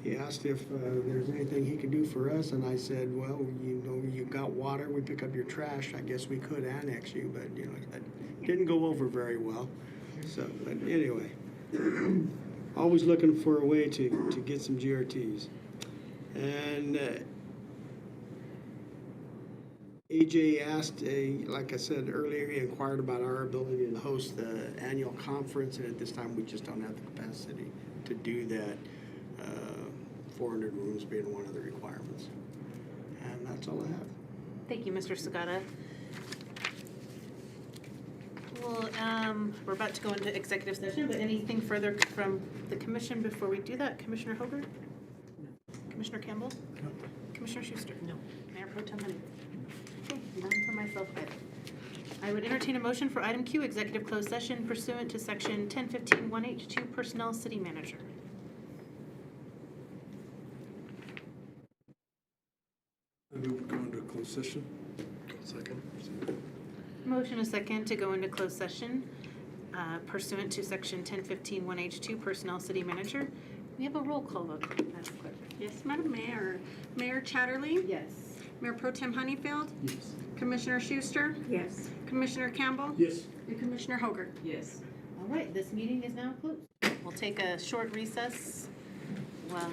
He asked if there's anything he could do for us, and I said, well, you got water, we pick up your trash, I guess we could annex you, but, that didn't go over very well. So, but anyway, always looking for a way to get some GRTs. And AJ asked, like I said earlier, he inquired about our ability to host the annual conference, and at this time, we just don't have the capacity to do that. 400 rooms being one of the requirements. And that's all I have. Thank you, Mr. Sagata. Well, we're about to go into executive session, but anything further from the commission before we do that? Commissioner Hoger? No. Commissioner Campbell? No. Commissioner Schuster? No. Mayor Pro Tem Honey? Okay, none for myself either. I would entertain a motion for item Q, executive closed session pursuant to section 1015-1H2, personnel city manager. I move closed session. Second. Motion a second to go into closed session pursuant to section 1015-1H2 Personnel City Manager. We have a roll call vote. Madam Clerk. Yes, Madam Mayor. Mayor Chatterley? Yes. Mayor Pro Tem Honeyfield? Yes. Commissioner Schuster? Yes. Commissioner Campbell? Yes. And Commissioner Hoger? Yes. All right, this meeting is now closed. We'll take a short recess while